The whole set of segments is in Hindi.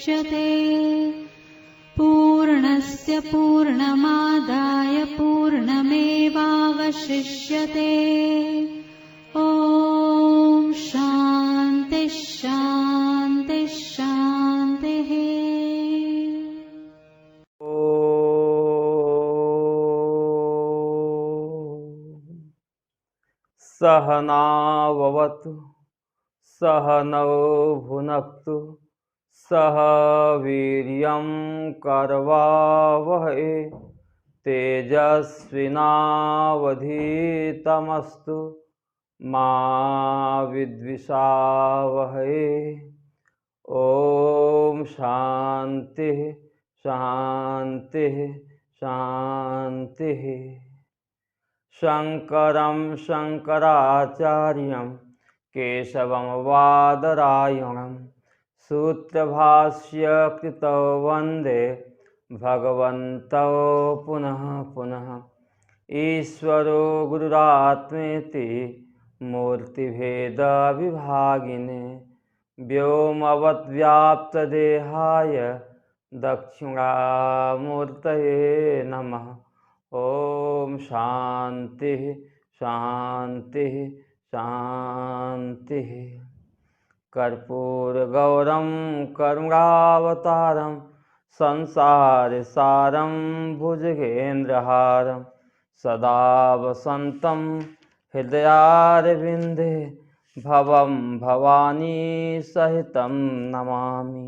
मुच्यते पूर्णस्य पूर्णमादाय पूर्णमेवावशिष्यते। ॐ शान्ति शान्ति शान्तिः। सहनाववतु सहनौ भुनक्तु सह वीर्यं करवावहै तेजस्विनावधीतमस्तु मा विद्विषावहै। ॐ शान्तिः शान्तिः शान्तिः। शङ्करं शङ्कराचार्यं केशवं बादरायणं सूत्रभाष्य कृतौ वन्दे भगवन्तौ पुनः पुनः। ईश्वरो गुरुरात्मेति मूर्तिभेदविभागिने व्योमवद्व्याप्तदेहाय दक्षिणामूर्तये नमः। ॐ शान्तिः शान्तिः शान्तिः। कर्पूरगौरं करुणावतारं संसारसारं भुजगेन्द्रहारं सदा वसन्तं हृदयारविन्दे भवं भवानी सहितं नमामि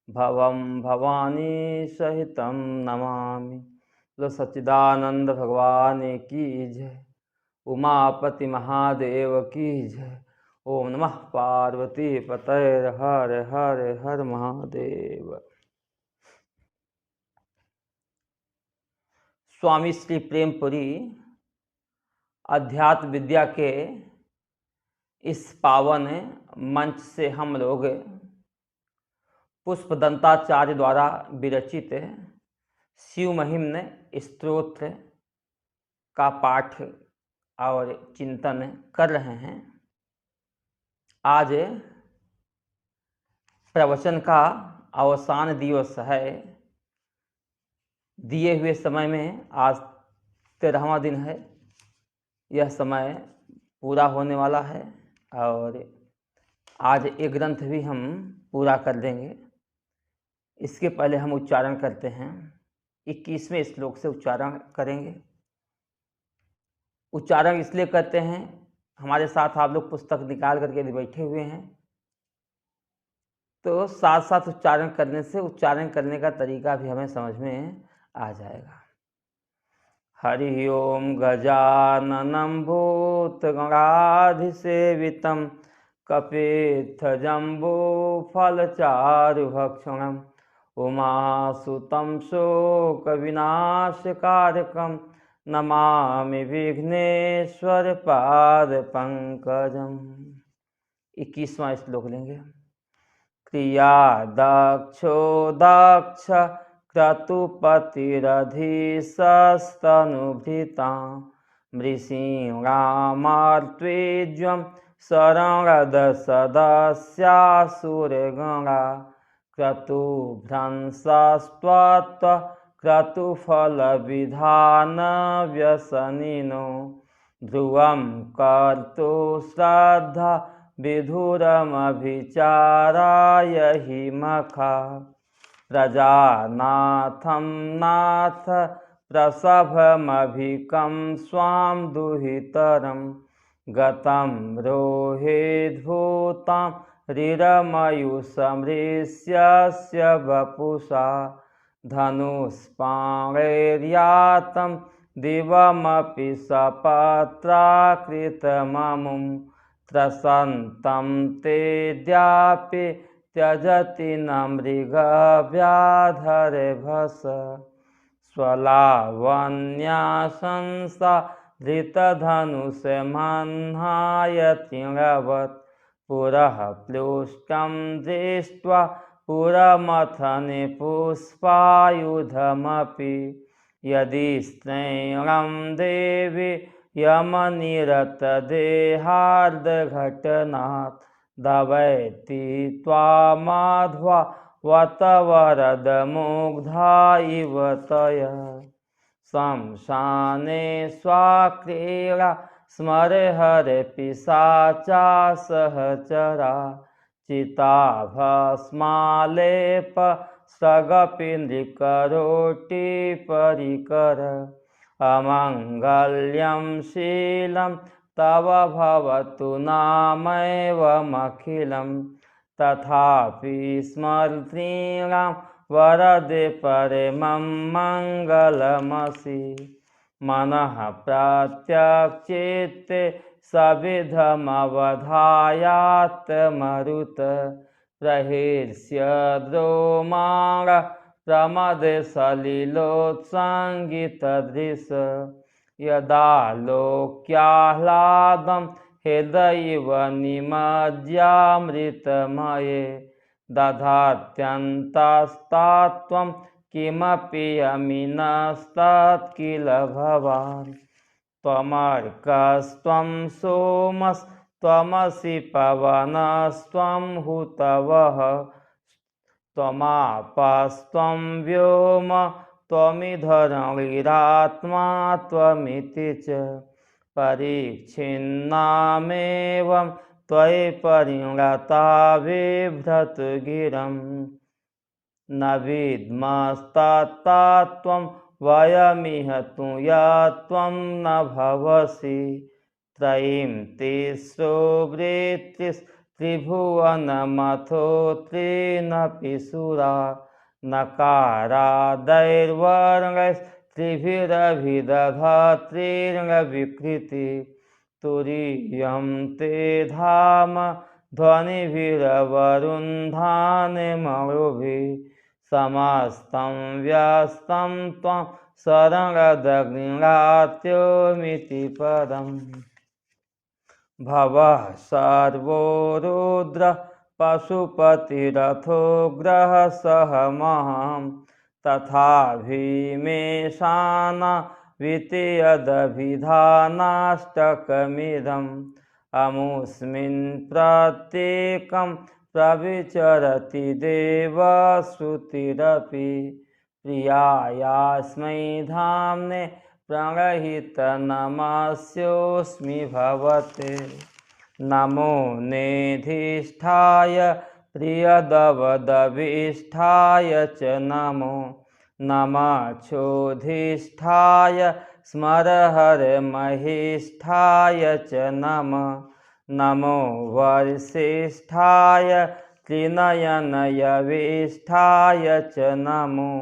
भवं भवानी सहितं नमामि। तो सच्चिदानंद भगवान की जय। उमापति महादेव की जय। ओम नमः पार्वती पतये हर हर हर महादेव। स्वामी श्री प्रेमपुरी अध्यात्म विद्या के इस पावन मंच से हम लोग पुष्पदंताचार्य द्वारा विरचित शिव महिम्न स्तोत्र का पाठ और चिंतन कर रहे हैं। आज प्रवचन का अवसान दिवस है। दिए हुए समय में आज 13वां दिन है। यह समय पूरा होने वाला है और आज एक ग्रंथ भी हम पूरा कर देंगे। इसके पहले हम उच्चारण करते हैं। 21वें श्लोक से उच्चारण करेंगे। उच्चारण इसलिए करते हैं, हमारे साथ आप लोग पुस्तक निकाल करके बैठे हुए हैं, तो साथ साथ उच्चारण करने से उच्चारण करने का तरीका भी हमें समझ में आ जाएगा। हरि ओम गजाननं भूतगणाधिसेवितं कपित्थजम्बूफलचारुभक्षणम् उमासुतं शोकविनाशकारकं नमामि विघ्नेश्वर पादपङ्कजम्। 21वां श्लोक लेंगे। क्रिया दक्षो दक्ष क्रतुपतिरधिशस्तनुभृतां मृषीणामार्त्वेज्वं शरणदसदस्यासुरगणा क्रतुभ्रंशस्त्वत् क्रतुफलविधानव्यसनिनो ध्रुवं कर्तु श्रद्धा विधुरमभिचाराय हि मखा प्रजानाथं नाथ प्रसभमभिकं स्वां दुहितरं गतं रोहेद्भूतां रिरमयुषमृष्यस्य वपुषा धनुष्पाणैर्यातं दिवमपि सपत्राकृतममुं त्रसन्तं तेद्यापि त्यजति न मृगव्याधरभस स्वलावण्याशंसा धृतधनुषमह्नायतिरवत् पुरः प्लुष्टं दृष्ट्वा पुरमथने पुष्पायुधमपि यदि स्त्रैणं देवी यमनिरतदेहार्दघटनात् दवैति त्वामाध्वा वतवरदमुग्धा इव तया शमशाने स्वाक्रीडा स्मरहरे पिशाचा सहचरा चिताभस्मालेप सगपि नृकरोटि परिकर अमङ्गल्यं शीलं तव भवतु नामैवमखिलं तथापि स्मृतीणां वरदे परमं मङ्गलमसि मनः प्रत्यक्षिते सविधमवधायात्मरुत प्रहृष्य द्रोमाण प्रमदे सलिलोत्सङ्गितदृश यदा लोक्याह्लादं हृदयैव निमज्यामृतमये दधात्यन्तस्तात्वं किमपि यमिनस्तत् किल भवान् त्वमर्कस्त्वं सोमस्त्वमसि पवनस्त्वं हुतवः त्वमापस्त्वं व्योम त्वमिधरणिरात्मा त्वमिति च परिच्छिन्नामेवं त्वयि परिणता बिभ्रतगिरम् न विद्मस्तत्त्वं वयमिह तु यत्त्वं न भवसि त्रयीं तिस्रो वृत्तिस्त्रिभुवनमथो त्रीनपि सुरा नकारादैर्वर्गैस्त्रिभिरभिदधत्रीर्विकृति तुरीयं ते धाम ध्वनिभिरवरुन्धानि मरुभिः समस्तं व्यस्तं त्वं शरणदग्निरात्योमिति पदम् भवः सर्वो रुद्र पशुपतिरथोग्रः सहमहं तथा भीमेशान वितीयदभिधानाष्टकमिदम् अमुस्मिन् प्रत्येकं प्रविचरति देवश्रुतिरपि प्रियायास्मै धाम्ने प्रणहितनमस्योऽस्मि भवते नमो नेधिष्ठाय प्रियदवदभिष्ठाय च नमो नमच्छोधिष्ठाय स्मरहरमहिष्ठाय च नमः नमो वरिष्ठाय त्रिनयनयविष्ठाय च नमो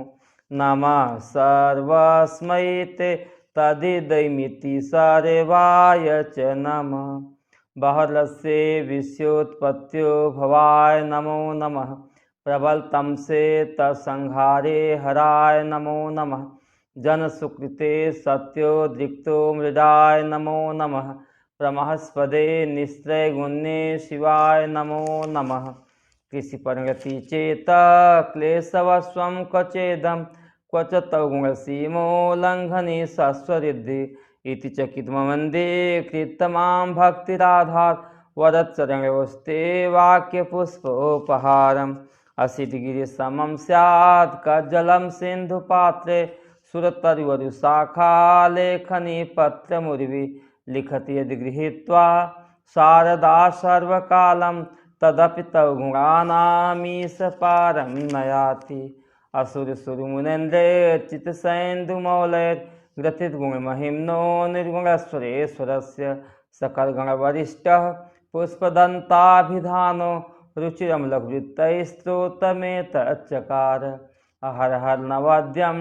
नमः सर्वस्मै ते तदिदमिति सर्वाय च नमः बहरस्य विश्वोत्पत्त्यो भवाय नमो नमः प्रबलतम से तत्संहारे हराय नमो नमः जनसुकृते सत्योद्रिक्तो मृडाय नमो नमः प्रमहस्पदे निस्त्रैगुण्ये शिवाय नमो नमः कृषिपरिणति चेत क्लेशवस्वं क्वचेदं क्वच तौगुणसीमोल्लङ्घने सस्वरिद्धि इति चकितमवन्दे कृतमां भक्तिराधार वदच्चरणयोस्ते वाक्यपुष्पोपहारम् असितगिरिसमं स्यात् कज्जलं सिन्धुपात्रे सुरतरुवरुशाखा लेखनी पत्रमुर्वि लिखति यदि गृहीत्वा शारदा सर्वकालं तदपि तव गुणानामीश पारं नयाति असुरसुरमुनेन्द्रचित्तसैन्दुमौलैर्ग्रथितगुणमहिम्नो निर्गुणस्वरेश्वरस्य सकलगणवरिष्ठः पुष्पदन्ताभिधानो रुचिरमलवृत्तैस्तोत्रमेतच्चकार हर हर नवद्यं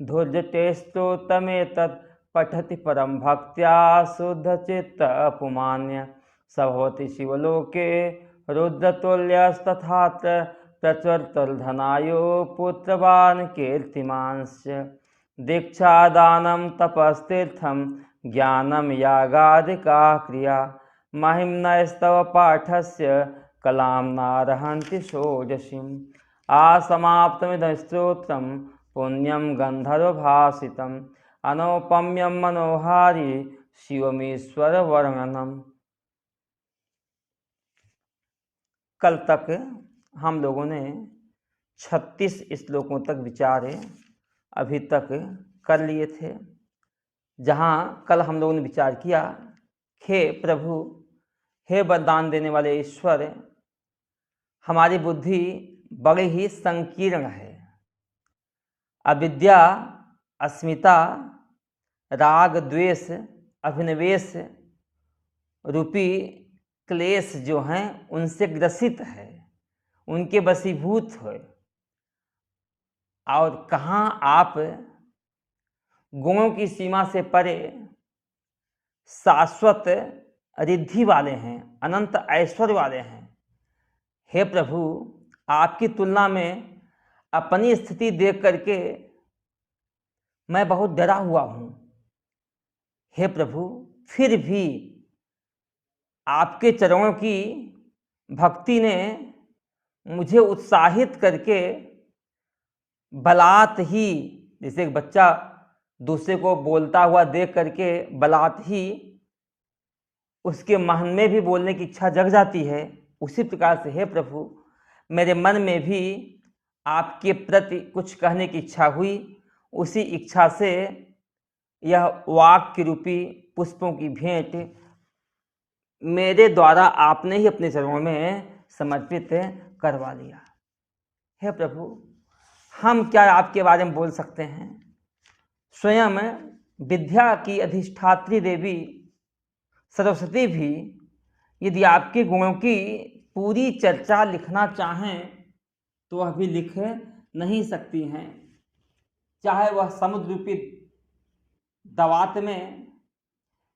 धुर्जटेस्तोत्रमेतत् पठति परं भक्त्या शुद्धचित्त अपमान्य स भवति शिवलोके रुद्रतुल्यस्तथात्र प्रच्वरतुलधनायो पुत्रवान् कीर्तिमांश्च दीक्षादानं तपस्तीर्थं ज्ञानं यागादिका क्रिया महिम्नस्तव पाठस्य कलां नारहन्ति षोडशीम् आसमाप्तमिदं स्तोत्रं पुण्यं गन्धर्वभाषितम् अनौपम्यं मनोहारी शिवमीश्वर वर्णनम। कल तक हम लोगों ने 36 श्लोकों तक विचार अभी तक कर लिए थे, जहाँ कल हम लोगों ने विचार किया, हे प्रभु, हे वरदान देने वाले ईश्वर, हमारी बुद्धि बड़ी ही संकीर्ण है। अविद्या, अस्मिता, राग, द्वेष, अभिनिवेश रूपी क्लेश जो हैं उनसे ग्रसित है, उनके वशीभूत है। और कहाँ आप गुणों की सीमा से परे शाश्वत रिद्धि वाले हैं, अनंत ऐश्वर्य वाले हैं। हे प्रभु, आपकी तुलना में अपनी स्थिति देख करके मैं बहुत डरा हुआ हूँ। हे प्रभु, फिर भी आपके चरणों की भक्ति ने मुझे उत्साहित करके बलात् ही, जैसे एक बच्चा दूसरे को बोलता हुआ देख करके बलात् ही उसके मन में भी बोलने की इच्छा जग जाती है, उसी प्रकार से हे प्रभु, मेरे मन में भी आपके प्रति कुछ कहने की इच्छा हुई। उसी इच्छा से यह वाक्य रूपी पुष्पों की भेंट मेरे द्वारा आपने ही अपने चरणों में समर्पित करवा लिया। हे प्रभु, हम क्या आपके बारे में बोल सकते हैं? स्वयं विद्या की अधिष्ठात्री देवी सरस्वती भी यदि आपके गुणों की पूरी चर्चा लिखना चाहें तो वह भी लिख नहीं सकती हैं, चाहे वह समुद्र रूपी दवात में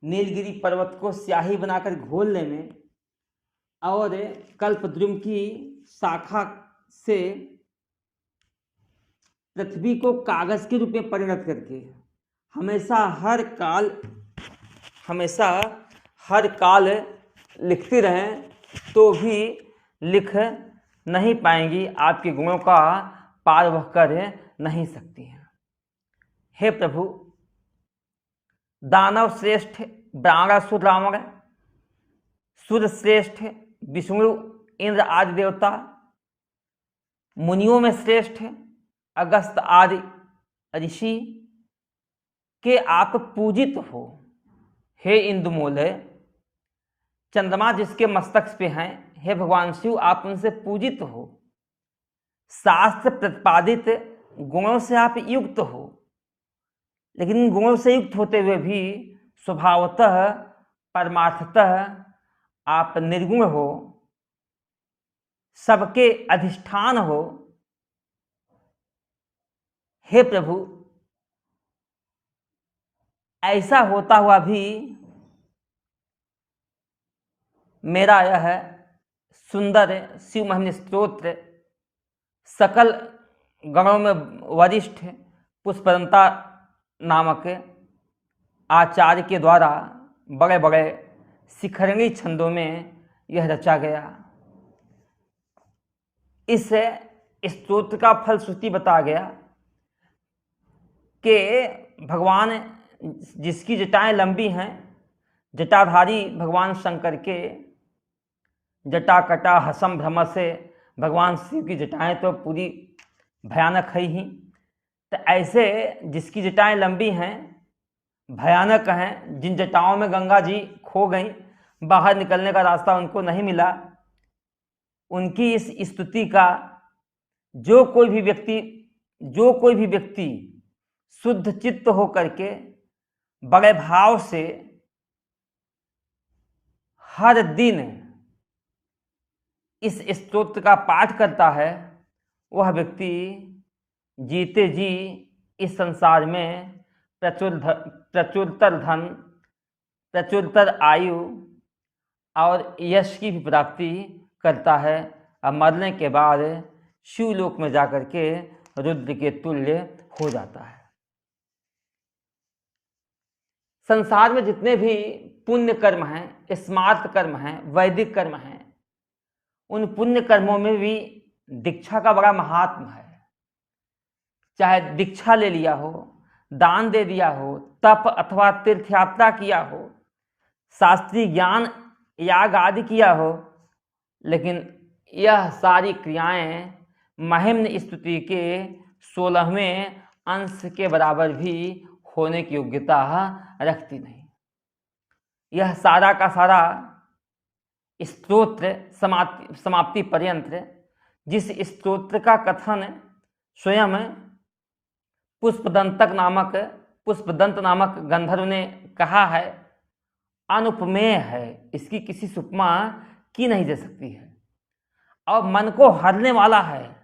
नीलगिरी पर्वत को स्याही बनाकर घोल लेने और कल्पद्रुम की शाखा से पृथ्वी को कागज के रूप में परिणत करके हमेशा हर काल लिखती रहें तो भी लिख नहीं पाएंगी, आपके गुणों का पार वह कर नहीं सकती हैं। हे प्रभु, दानव श्रेष्ठ ब्राह्मणासुर रावण, सुर श्रेष्ठ विष्णु इंद्र आदि देवता, मुनियों में श्रेष्ठ अगस्त आदि ऋषि के आप पूजित हो। हे इंदुमूल, चंद्रमा जिसके मस्तक पे हैं, हे भगवान शिव, आप उनसे पूजित हो। शास्त्र प्रतिपादित गुणों से आप युक्त हो, लेकिन गुणों से युक्त होते हुए भी स्वभावतः परमार्थतः आप निर्गुण हो, सबके अधिष्ठान हो। हे प्रभु, ऐसा होता हुआ भी मेरा यह सुंदर शिव महिम्न स्तोत्र सकल गणों में वरिष्ठ पुष्पदंता नामक आचार्य के द्वारा बड़े बड़े शिखरणी छंदों में यह रचा गया। इस स्तोत्र का फल श्रुति बता गया कि भगवान जिसकी जटाएं लंबी हैं, जटाधारी भगवान शंकर के जटा कटा हसम भ्रम से भगवान शिव की जटाएं तो पूरी भयानक है ही। तो ऐसे जिसकी जटाएं लंबी हैं, भयानक हैं, जिन जटाओं में गंगा जी खो गई, बाहर निकलने का रास्ता उनको नहीं मिला, उनकी इस स्तुति का जो कोई भी व्यक्ति शुद्ध चित्त हो करके बड़े भाव से हर दिन इस स्तोत्र का पाठ करता है, वह व्यक्ति जीते जी इस संसार में प्रचुरतर धन, प्रचुरतर आयु और यश की भी प्राप्ति करता है और मरने के बाद शिवलोक में जाकर के रुद्र के तुल्य हो जाता है। संसार में जितने भी पुण्य कर्म हैं, स्मार्त कर्म हैं, वैदिक कर्म हैं, उन पुण्य कर्मों में भी दीक्षा का बड़ा महात्म है। चाहे दीक्षा ले लिया हो, दान दे दिया हो, तप अथवा तीर्थ यात्रा किया हो, शास्त्रीय ज्ञान याग आदि किया हो, लेकिन यह सारी क्रियाएं महिम्न स्तुति के 16वें अंश के बराबर भी होने की योग्यता रखती नहीं। यह सारा का सारा स्तोत्र समाप्ति पर्यंत जिस स्तोत्र का कथन स्वयं पुष्पदंत नामक गंधर्व ने कहा है, अनुपमेय है, इसकी किसी से उपमा की नहीं जा सकती है और मन को हरने वाला है,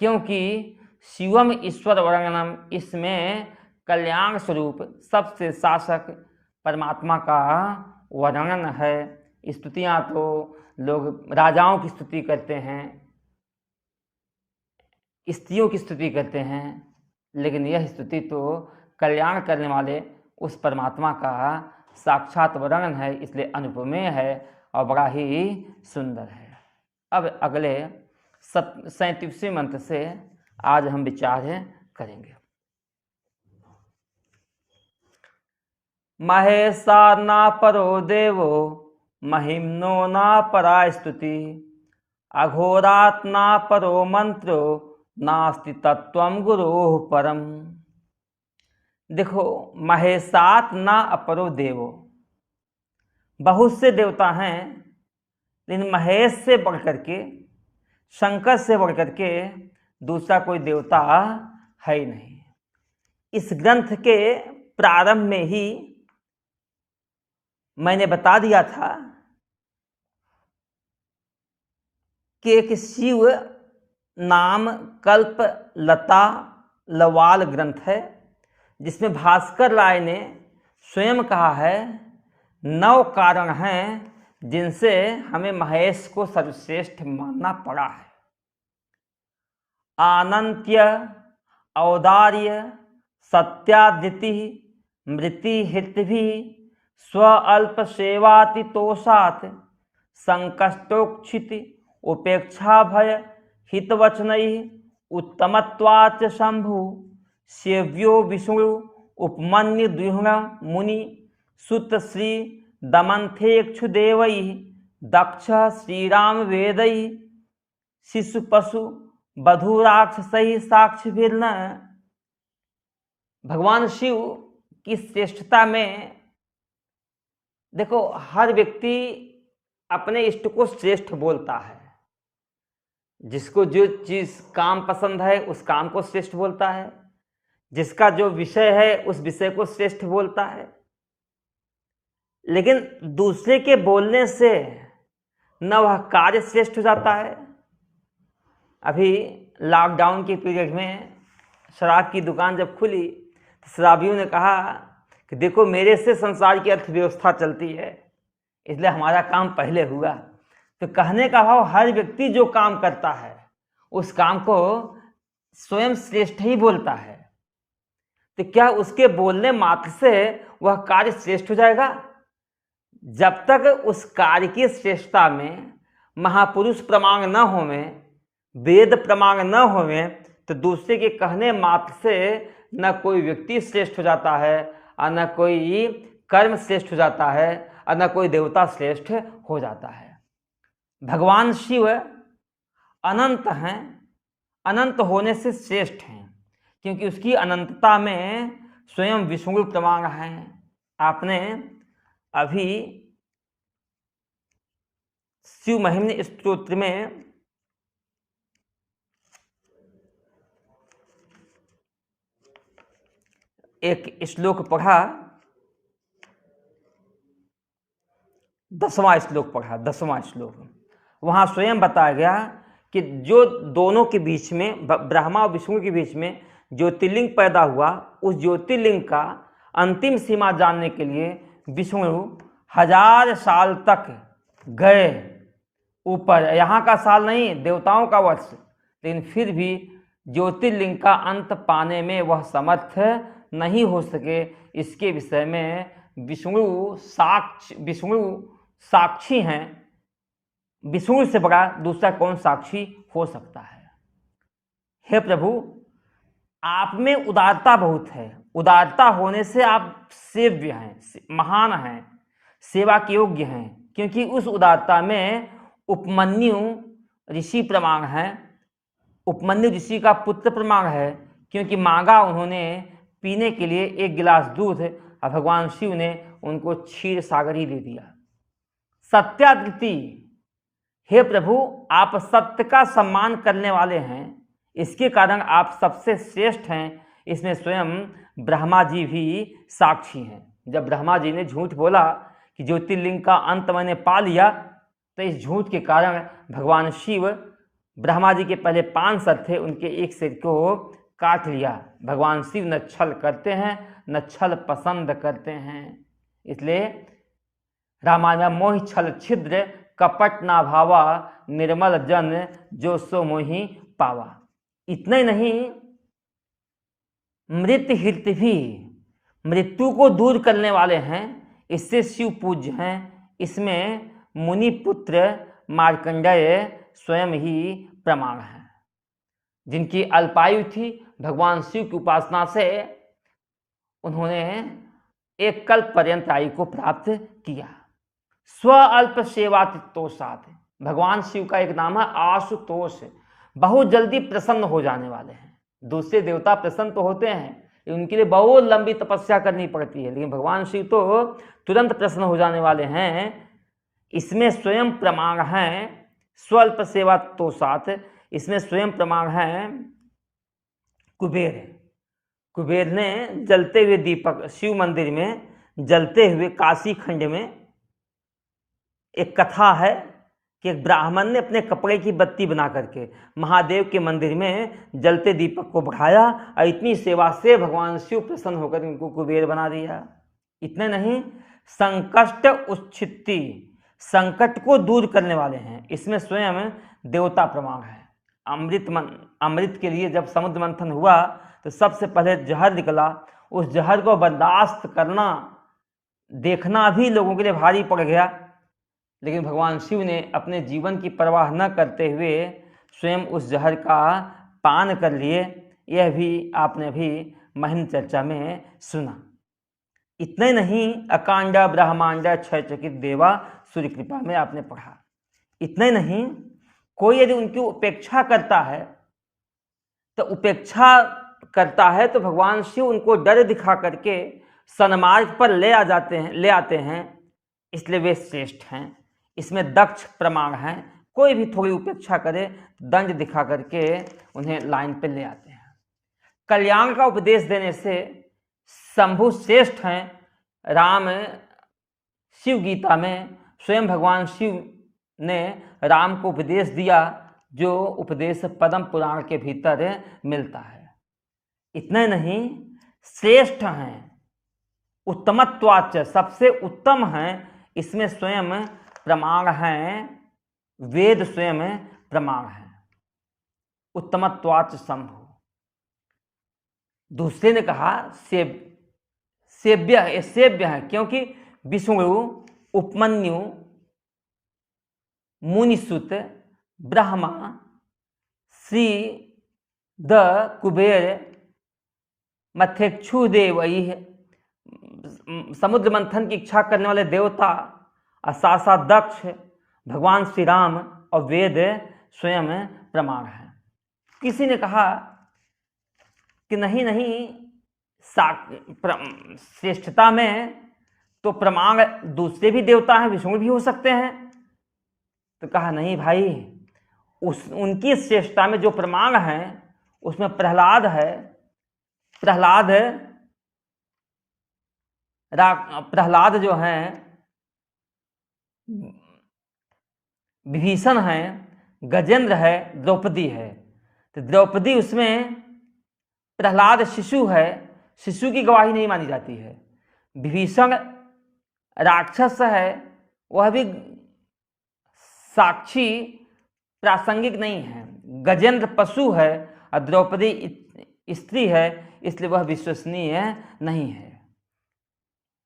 क्योंकि शिवम ईश्वर वर्णनम, इसमें कल्याण स्वरूप सबसे शासक परमात्मा का वर्णन है। स्तुतियाँ तो लोग राजाओं की स्तुति करते हैं, स्त्रियों की स्तुति करते हैं, लेकिन यह स्तुति तो कल्याण करने वाले उस परमात्मा का साक्षात वर्णन है, इसलिए अनुपमेय है और बड़ा ही सुंदर है। अब अगले 37वें मंत्र से आज हम विचार करेंगे। महेशा ना परो देवो महिम्नो ना परा स्तुति, अघोरात् ना परो मंत्रो नास्ति तत्वम गुरोः परम। देखो, महेशात ना अपरो देवो, बहुत से देवता हैं, लेकिन महेश से बढ़कर के, शंकर से बढ़कर के दूसरा कोई देवता है ही नहीं। इस ग्रंथ के प्रारंभ में ही मैंने बता दिया था कि एक शिव नाम कल्प लता लवाल ग्रंथ है, जिसमें भास्कर राय ने स्वयं कहा है 9 कारण हैं जिनसे हमें महेश को सर्वश्रेष्ठ मानना पड़ा है। अनंत्य, औदार्य, सत्यादिति, मृति हितभि, स्व अल्प सेवातितोषात्, संकष्टोक्षिति, उपेक्षा भय हितवचनैः, उत्तमत्वाच्च शंभु, सेव्यो विष्णु उपमन्यु द्विहुण मुनि, सुत श्री दमंथेक्षुदेवैः, दक्ष श्रीराम वेदैः, शिशु पशु बधुराक्षसैः साक्षिभिर्न। भगवान शिव की श्रेष्ठता में देखो, हर व्यक्ति अपने इष्ट को श्रेष्ठ बोलता है, जिसको जो चीज काम पसंद है उस काम को श्रेष्ठ बोलता है, जिसका जो विषय है उस विषय को श्रेष्ठ बोलता है। लेकिन दूसरे के बोलने से न वह कार्य श्रेष्ठ हो जाता है। अभी लॉकडाउन के पीरियड में शराब की दुकान जब खुली तो शराबियों ने कहा कि देखो, मेरे से संसार की अर्थव्यवस्था चलती है, इसलिए हमारा काम पहले हुआ। तो कहने का भाव, हर व्यक्ति जो काम करता है उस काम को स्वयं श्रेष्ठ ही बोलता है। तो क्या उसके बोलने मात्र से वह कार्य श्रेष्ठ हो जाएगा? जब तक उस कार्य की श्रेष्ठता में महापुरुष प्रमाण न होवे, वेद प्रमाण न होवे, तो दूसरे के कहने मात्र से न कोई व्यक्ति श्रेष्ठ हो जाता है और न कोई कर्म श्रेष्ठ हो जाता है और न कोई देवता श्रेष्ठ हो जाता है। भगवान शिव अनंत हैं, अनंत होने से श्रेष्ठ हैं, क्योंकि उसकी अनंतता में स्वयं विष्णु प्रमाण हैं। आपने अभी शिव महिम्न स्तोत्र में एक श्लोक पढ़ा, 10वां श्लोक पढ़ा, 10वां श्लोक। वहां स्वयं बताया गया कि जो दोनों के बीच में, ब्रह्मा और विष्णु के बीच में ज्योतिर्लिंग पैदा हुआ, उस ज्योतिर्लिंग का अंतिम सीमा जानने के लिए विष्णु 1000 साल तक गए ऊपर। यहाँ का साल नहीं, देवताओं का वर्ष, लेकिन फिर भी ज्योतिर्लिंग का अंत पाने में वह समर्थ नहीं हो सके। इसके विषय में विष्णु साक्षी हैं। विष्णु से बड़ा दूसरा कौन साक्षी हो सकता है? हे प्रभु, आप में उदारता बहुत है। उदारता होने से आप सेव्य हैं, महान हैं, सेवा के योग्य हैं, क्योंकि उस उदारता में उपमन्यु ऋषि प्रमाण हैं, उपमन्यु ऋषि का पुत्र प्रमाण है, क्योंकि मांगा उन्होंने पीने के लिए 1 गिलास दूध और भगवान शिव ने उनको क्षीर सागर ही दे दिया। सत्याद्रिति, हे प्रभु आप सत्य का सम्मान करने वाले हैं, इसके कारण आप सबसे श्रेष्ठ हैं। इसमें स्वयं ब्रह्मा जी भी साक्षी हैं। जब ब्रह्मा जी ने झूठ बोला कि ज्योतिर्लिंग का अंत मैंने पा लिया, तो इस झूठ के कारण भगवान शिव ब्रह्मा जी के पहले 5 सर थे, उनके एक सिर को काट लिया। भगवान शिव न छल करते हैं न छल पसंद करते हैं। इसलिए रामायण में मोहि छल छिद्र कपट ना भावा, निर्मल जन जो सो मोहि पावा। इतना ही नहीं, मृत हित भी, मृत्यु को दूर करने वाले हैं, इससे शिव पूज्य हैं। इसमें मुनि पुत्र मार्कंडेय स्वयं ही प्रमाण है, जिनकी अल्पायु थी। भगवान शिव की उपासना से उन्होंने एक कल्प पर्यंत आयु को प्राप्त किया। स्व अल्प सेवातितोषात्, भगवान शिव का एक नाम है आशुतोष, बहुत जल्दी प्रसन्न हो जाने वाले हैं। दूसरे देवता प्रसन्न तो होते हैं, उनके लिए बहुत लंबी तपस्या करनी पड़ती है, लेकिन भगवान शिव तो तुरंत प्रसन्न हो जाने वाले हैं। इसमें स्वयं प्रमाण है स्वल्प सेवातोषात्, इसमें स्वयं प्रमाण है कुबेर। कुबेर ने जलते हुए दीपक, शिव मंदिर में जलते हुए, काशी खंड में एक कथा है कि एक ब्राह्मण ने अपने कपड़े की बत्ती बना करके महादेव के मंदिर में जलते दीपक को बढ़ाया और इतनी सेवा से भगवान शिव प्रसन्न होकर उनको कुबेर बना दिया। इतने नहीं, संकष्ट उच्छित्ति, संकट को दूर करने वाले हैं, इसमें स्वयं देवता प्रमाण है। अमृत के लिए जब समुद्र मंथन हुआ तो सबसे पहले जहर निकला, उस जहर को बर्दाश्त करना, देखना भी लोगों के लिए भारी पड़ गया, लेकिन भगवान शिव ने अपने जीवन की परवाह न करते हुए स्वयं उस जहर का पान कर लिए। यह भी आपने अभी महीन चर्चा में सुना। इतने नहीं, अकांड ब्रह्मांड क्षय चकित देवा, सूर्य कृपा में आपने पढ़ा। इतने नहीं, कोई यदि उनकी उपेक्षा करता है तो भगवान शिव उनको डर दिखा करके सन्मार्ग पर ले आते हैं, इसलिए वे श्रेष्ठ हैं। इसमें दक्ष प्रमाण है, कोई भी थोड़ी उपेक्षा करे दंड दिखा करके उन्हें लाइन पर ले आते हैं। कल्याण का उपदेश देने से शंभु श्रेष्ठ हैं। राम शिव गीता में स्वयं भगवान शिव ने राम को उपदेश दिया, जो उपदेश पद्म पुराण के भीतर मिलता है। इतने नहीं, श्रेष्ठ हैं, उत्तमत्वाच्च, सबसे उत्तम हैं। इसमें स्वयं प्रमाण हैं, वेद स्वयं प्रमाण है। उत्तमत्वाच्च शंभु। दूसरे ने कहा सेव्य है, क्योंकि विष्णु, उपमन्यु, मुनिसुत, ब्रह्मा, श्री द कुबेर, मथेक्षु देव, समुद्र मंथन की इच्छा करने वाले देवता, और साथ साथ दक्ष, भगवान श्री राम और वेद स्वयं प्रमाण है। किसी ने कहा कि नहीं, श्रेष्ठता में तो प्रमाण दूसरे भी देवता हैं, विष्णु भी हो सकते हैं। तो कहा नहीं भाई, उनकी श्रेष्ठता में जो प्रमाण है उसमें प्रहलाद है। प्रहलाद जो हैं, विभीषण है, गजेंद्र है, द्रौपदी है। तो द्रौपदी उसमें, प्रहलाद शिशु है, शिशु की गवाही नहीं मानी जाती है। विभीषण राक्षस है, वह भी साक्षी प्रासंगिक नहीं है। गजेंद्र पशु है और द्रौपदी स्त्री है, इसलिए वह विश्वसनीय नहीं है।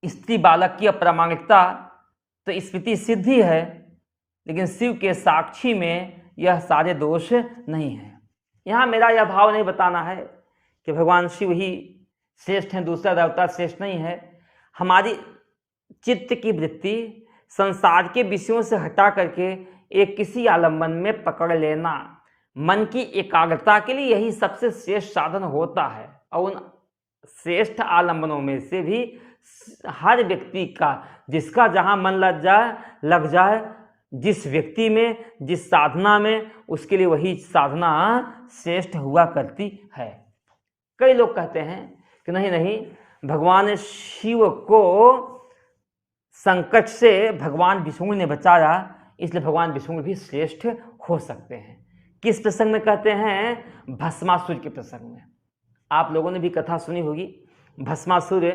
स्त्री बालक की अप्रामाणिकता तो स्मृति सिद्धि है, लेकिन शिव के साक्षी में यह सारे दोष नहीं है। यहाँ मेरा यह भाव नहीं बताना है कि भगवान शिव ही श्रेष्ठ हैं, दूसरा देवता श्रेष्ठ नहीं है। हमारी चित्त की वृत्ति संसार के विषयों से हटा करके एक किसी आलम्बन में पकड़ लेना, मन की एकाग्रता के लिए यही सबसे श्रेष्ठ साधन होता है। और उन श्रेष्ठ आलंबनों में से भी हर व्यक्ति का, जिसका जहाँ मन लग जाए जिस व्यक्ति में, जिस साधना में, उसके लिए वही साधना श्रेष्ठ हुआ करती है। कई लोग कहते हैं कि नहीं नहीं, भगवान शिव को संकट से भगवान विष्णु ने बचाया, इसलिए भगवान विष्णु भी श्रेष्ठ हो सकते हैं। किस प्रसंग में कहते हैं? भस्मासुर के प्रसंग में। आप लोगों ने भी कथा सुनी होगी। भस्मासुर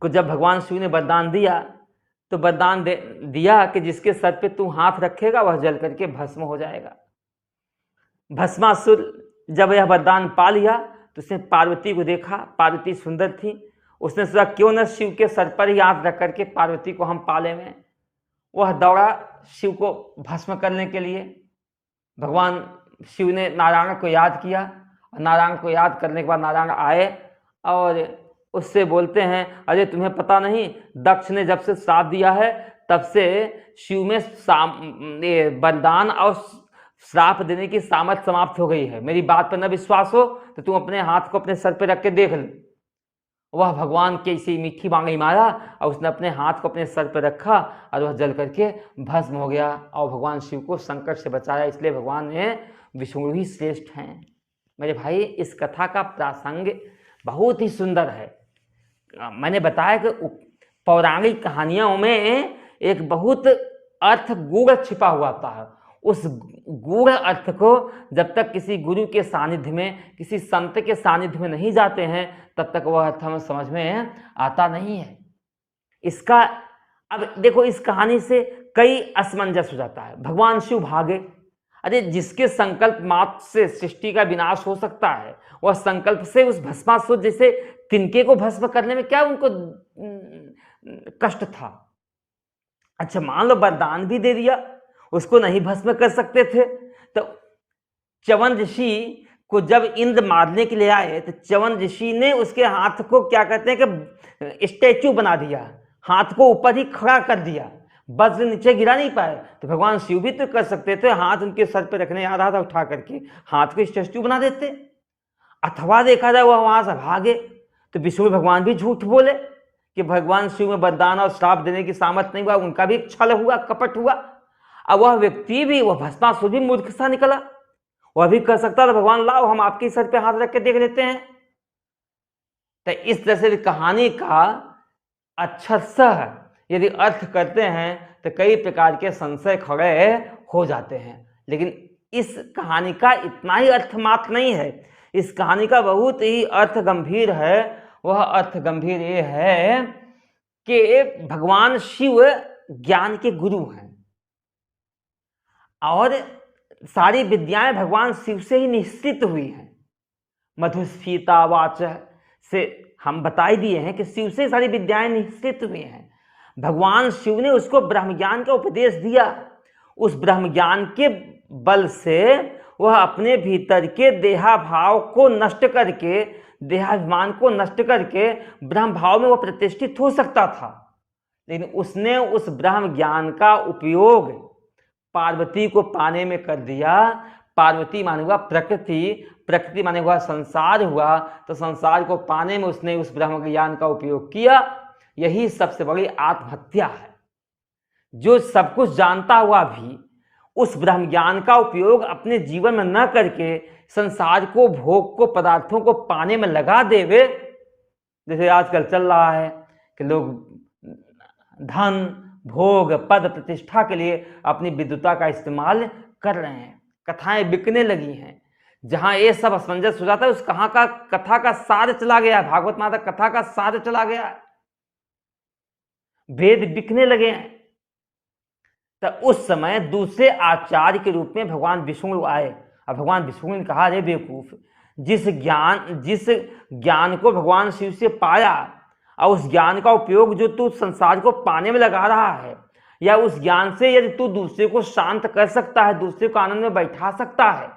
को जब भगवान शिव ने वरदान दिया तो वरदान दिया कि जिसके सर पे तू हाथ रखेगा वह जल करके भस्म हो जाएगा। भस्मासुर जब यह वरदान पा लिया तो उसने पार्वती को देखा, पार्वती सुंदर थी। उसने सोचा क्यों न शिव के सर पर ही हाथ रख करके पार्वती को हम पाले में। वह दौड़ा शिव को भस्म करने के लिए। भगवान शिव ने नारायण को याद किया, नारायण को याद करने के बाद नारायण आए और उससे बोलते हैं, अरे तुम्हें पता नहीं, दक्ष ने जब से श्राप दिया है तब से शिव में वरदान और श्राप देने की सामर्थ्य समाप्त हो गई है। मेरी बात पर न विश्वास हो तो तुम अपने हाथ को अपने सर पे रख के देख लो। वह भगवान के इसी मीठी बांगड़ी मारा और उसने अपने हाथ को अपने सर पर रखा और वह जल करके भस्म हो गया और भगवान शिव को संकट से बचाया। इसलिए भगवान ने विष्णु ही श्रेष्ठ हैं। मेरे भाई, इस कथा का प्रासंग बहुत ही सुंदर है। मैंने बताया कि पौराणिक कहानियों में एक बहुत अर्थ गूढ़ छिपा हुआ था। उस गूढ़ अर्थ को जब तक किसी गुरु के सानिध्य में, किसी संत के सानिध्य में नहीं जाते हैं तब तक वह अर्थ हमें समझ में आता नहीं है। इसका अब देखो, इस कहानी से कई असमंजस हो जाता है। भगवान शिव भागे, अरे जिसके संकल्प मात्र से सृष्टि का विनाश हो सकता है, वह संकल्प से उस भस्मासुर जैसे तिनके को भस्म करने में क्या उनको कष्ट था? अच्छा, मान लो वरदान भी दे दिया, उसको नहीं भस्म कर सकते थे तो च्यवन ऋषि को जब इंद्र मारने के लिए आए तो च्यवन ऋषि ने उसके हाथ को क्या कहते हैं कि स्टैचू बना दिया, हाथ को ऊपर ही खड़ा कर दिया, वज्र नीचे गिरा नहीं पाए। तो भगवान शिव भी तो कर सकते थे, हाथ उनके सर पे रखने आ रहा था, उठा करके हाथ को स्टैचू बना देते। अथवा देखा जाए वह वहां से भागे तो विष्णु भगवान भी झूठ बोले कि भगवान शिव में वरदान और श्राप देने की सामर्थ्य नहीं हुआ, उनका भी छल हुआ, कपट हुआ। अब वह व्यक्ति भी, वह भस्मासुर भी मूर्ख सा निकला। वह भी कर सकता था भगवान लाओ हम आपके सर पे हाथ रख के देख लेते हैं। तो इस तरह से कहानी का अक्षरशः यदि अर्थ करते हैं तो कई प्रकार के संशय खड़े हो जाते हैं। लेकिन इस कहानी का इतना ही अर्थ मात्र नहीं है, इस कहानी का बहुत ही अर्थ गंभीर है। वह अर्थ गंभीर ये है कि भगवान शिव ज्ञान के गुरु हैं और सारी विद्याएं भगवान शिव से ही निश्चित हुई हैं। मधुस्फीता वाच से हम बता ही दिए हैं कि शिव से सारी विद्याएं निश्चित हुई हैं। भगवान शिव ने उसको ब्रह्म ज्ञान का उपदेश दिया। उस ब्रह्म ज्ञान के बल से वह अपने भीतर के देहाभाव को नष्ट करके, देहाभिमान को नष्ट करके ब्रह्म भाव में वह प्रतिष्ठित हो सकता था। लेकिन उसने उस ब्रह्म ज्ञान का उपयोग पार्वती को पाने में कर दिया। पार्वती माने हुआ प्रकृति, प्रकृति माने हुआ संसार हुआ, तो संसार को पाने में उसने उस ब्रह्म ज्ञान का उपयोग किया। यही सबसे बड़ी आत्महत्या है। जो सब कुछ जानता हुआ भी उस ब्रह्म ज्ञान का उपयोग अपने जीवन में न करके संसार को, भोग को, पदार्थों को पाने में लगा देवे, जैसे आजकल चल रहा है कि लोग धन, भोग, पद, प्रतिष्ठा के लिए अपनी विद्युता का इस्तेमाल कर रहे हैं। कथाएं बिकने लगी हैं। जहां ये सब असमंजस हो जाता है उस कहाँ का कथा का सार चला गया, भागवत माता कथा का सार चला गया, वेद बिकने लगे हैं। तो उस समय दूसरे आचार्य के रूप में भगवान विष्णु आए और भगवान विष्णु ने कहा, अरे बेवकूफ, जिस ज्ञान को भगवान शिव से पाया और उस ज्ञान का उपयोग जो तू संसार को पाने में लगा रहा है, या उस ज्ञान से यदि तू दूसरे को शांत कर सकता है, दूसरे को आनंद में बैठा सकता है,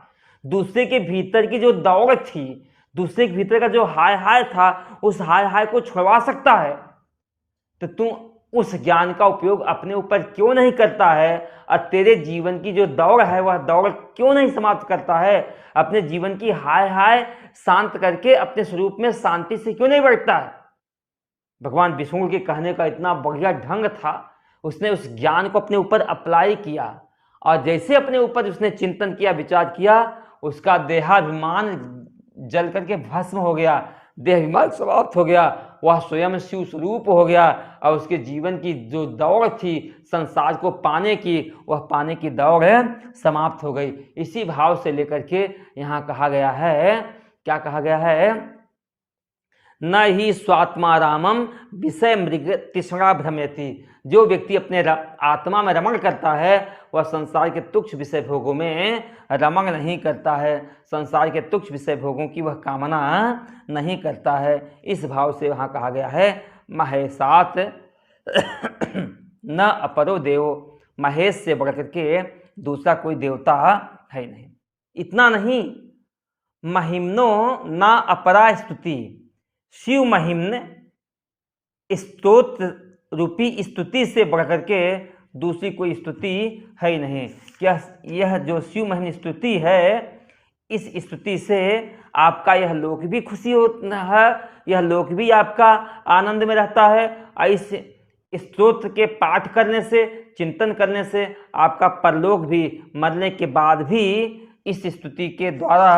दूसरे के भीतर की जो दौड़ थी, दूसरे के भीतर का जो हाय हाय था, उस हाय हाय को छुड़वा सकता है, तो तू उस ज्ञान का उपयोग अपने ऊपर क्यों नहीं करता है, और तेरे जीवन की जो दौड़ है वह दौड़ क्यों नहीं समाप्त करता है, अपने जीवन की हाय हाय शांत करके अपने स्वरूप में शांति से क्यों नहीं बढ़ता है। भगवान विष्णु के कहने का इतना बढ़िया ढंग था, उसने उस ज्ञान को अपने ऊपर अप्लाई किया, और जैसे अपने ऊपर उसने चिंतन किया, विचार किया, उसका देहाभिमान जल करके भस्म हो गया, देहाभिमान समाप्त हो गया, वह स्वयं शिव स्वरूप हो गया, और उसके जीवन की जो दौड़ थी संसार को पाने की, वह पाने की दौड़ समाप्त हो गई। इसी भाव से लेकर के यहाँ कहा गया है, क्या कहा गया है, न ही स्वात्मारामम विषय मृग तिष्णा भ्रमेति। जो व्यक्ति अपने आत्मा में रमण करता है वह संसार के तुच्छ विषय भोगों में रमण नहीं करता है, संसार के तुच्छ विषय भोगों की वह कामना नहीं करता है। इस भाव से वहाँ कहा गया है महेशात न अपरो देवो, महेश से बढ़ करके दूसरा कोई देवता है नहीं। इतना नहीं, महिम्नो न अपरा स्तुति, शिव महिम्न स्तोत्र रूपी स्तुति से बढ़कर के दूसरी कोई स्तुति है ही नहीं। क्या यह जो शिव महिम्न स्तुति है, इस स्तुति से आपका यह लोक भी खुशी होता है, यह लोक भी आपका आनंद में रहता है, और इस स्तोत्र के पाठ करने से, चिंतन करने से आपका परलोक भी, मरने के बाद भी इस स्तुति के द्वारा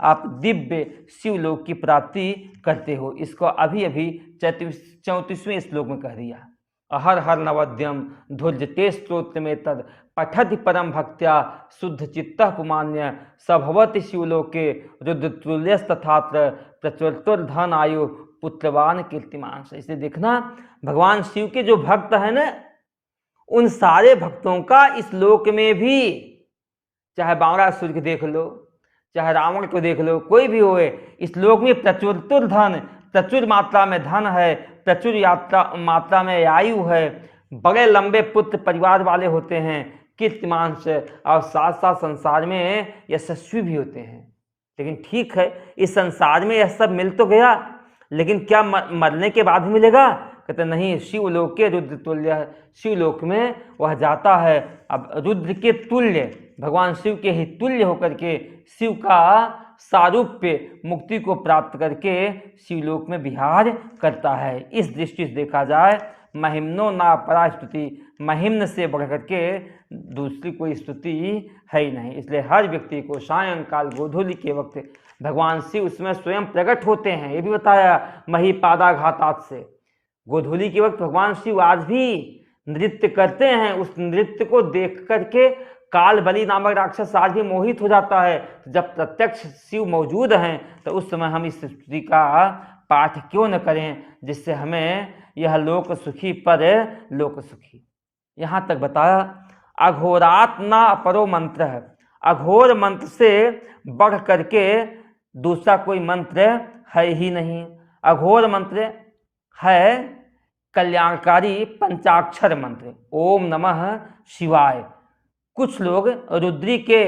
आप दिव्य शिवलोक की प्राप्ति करते हो। इसको अभी अभी 34वें श्लोक में कह दिया। अहर हर नवद्यम धुर्जते स्तोत्र में तद पठति परम भक्त्या शुद्ध चित्तः पुमान्य सभवति शिवलोके रुद्रतुल्यस्तथात्र प्रचुरतुर्धन आयु पुत्रवान कीर्तिमान। इसे देखना, भगवान शिव के जो भक्त हैं ना, उन सारे भक्तों का इस लोक में भी, चाहे बावरासुर को देख लो, चाहे रावण को देख लो, कोई भी होए, इस लोक में प्रचुर धन, प्रचुर मात्रा में धन है, प्रचुर मात्रा में आयु है, बड़े लंबे पुत्र परिवार वाले होते हैं, कीर्तिमान से, और साथ साथ संसार में यशस्वी भी होते हैं। लेकिन ठीक है, इस संसार में यह सब मिल तो गया, लेकिन क्या मरने के बाद ही मिलेगा? कहते नहीं, शिवलोक के रुद्र तुल्य, शिवलोक में वह जाता है। अब रुद्र के तुल्य, भगवान शिव के ही तुल्य होकर के शिव का सारूप्य मुक्ति को प्राप्त करके शिवलोक में विहार करता है। इस दृष्टि से देखा जाए, महिम्नो ना परा स्तुति, महिम्न से बढ़ करके दूसरी कोई स्तुति है ही नहीं। इसलिए हर व्यक्ति को सायंकाल गोधूलि के वक्त भगवान शिव उसमें स्वयं प्रकट होते हैं। ये भी बताया महिपादाघातात से, गोधूलि के वक्त भगवान शिव आज भी नृत्य करते हैं। उस नृत्य को देख करके काल बलि नामक राक्षस आज भी मोहित हो जाता है। जब प्रत्यक्ष शिव मौजूद हैं तो उस समय हम इस स्तुति का पाठ क्यों न करें, जिससे हमें यह लोक सुखी पर लोक सुखी। यहाँ तक बताया अघोरात ना अपरो मंत्र है, अघोर मंत्र से बढ़ करके दूसरा कोई मंत्र है ही नहीं। अघोर मंत्र है कल्याणकारी पंचाक्षर मंत्र, ओम नमः शिवाय। कुछ लोग रुद्री के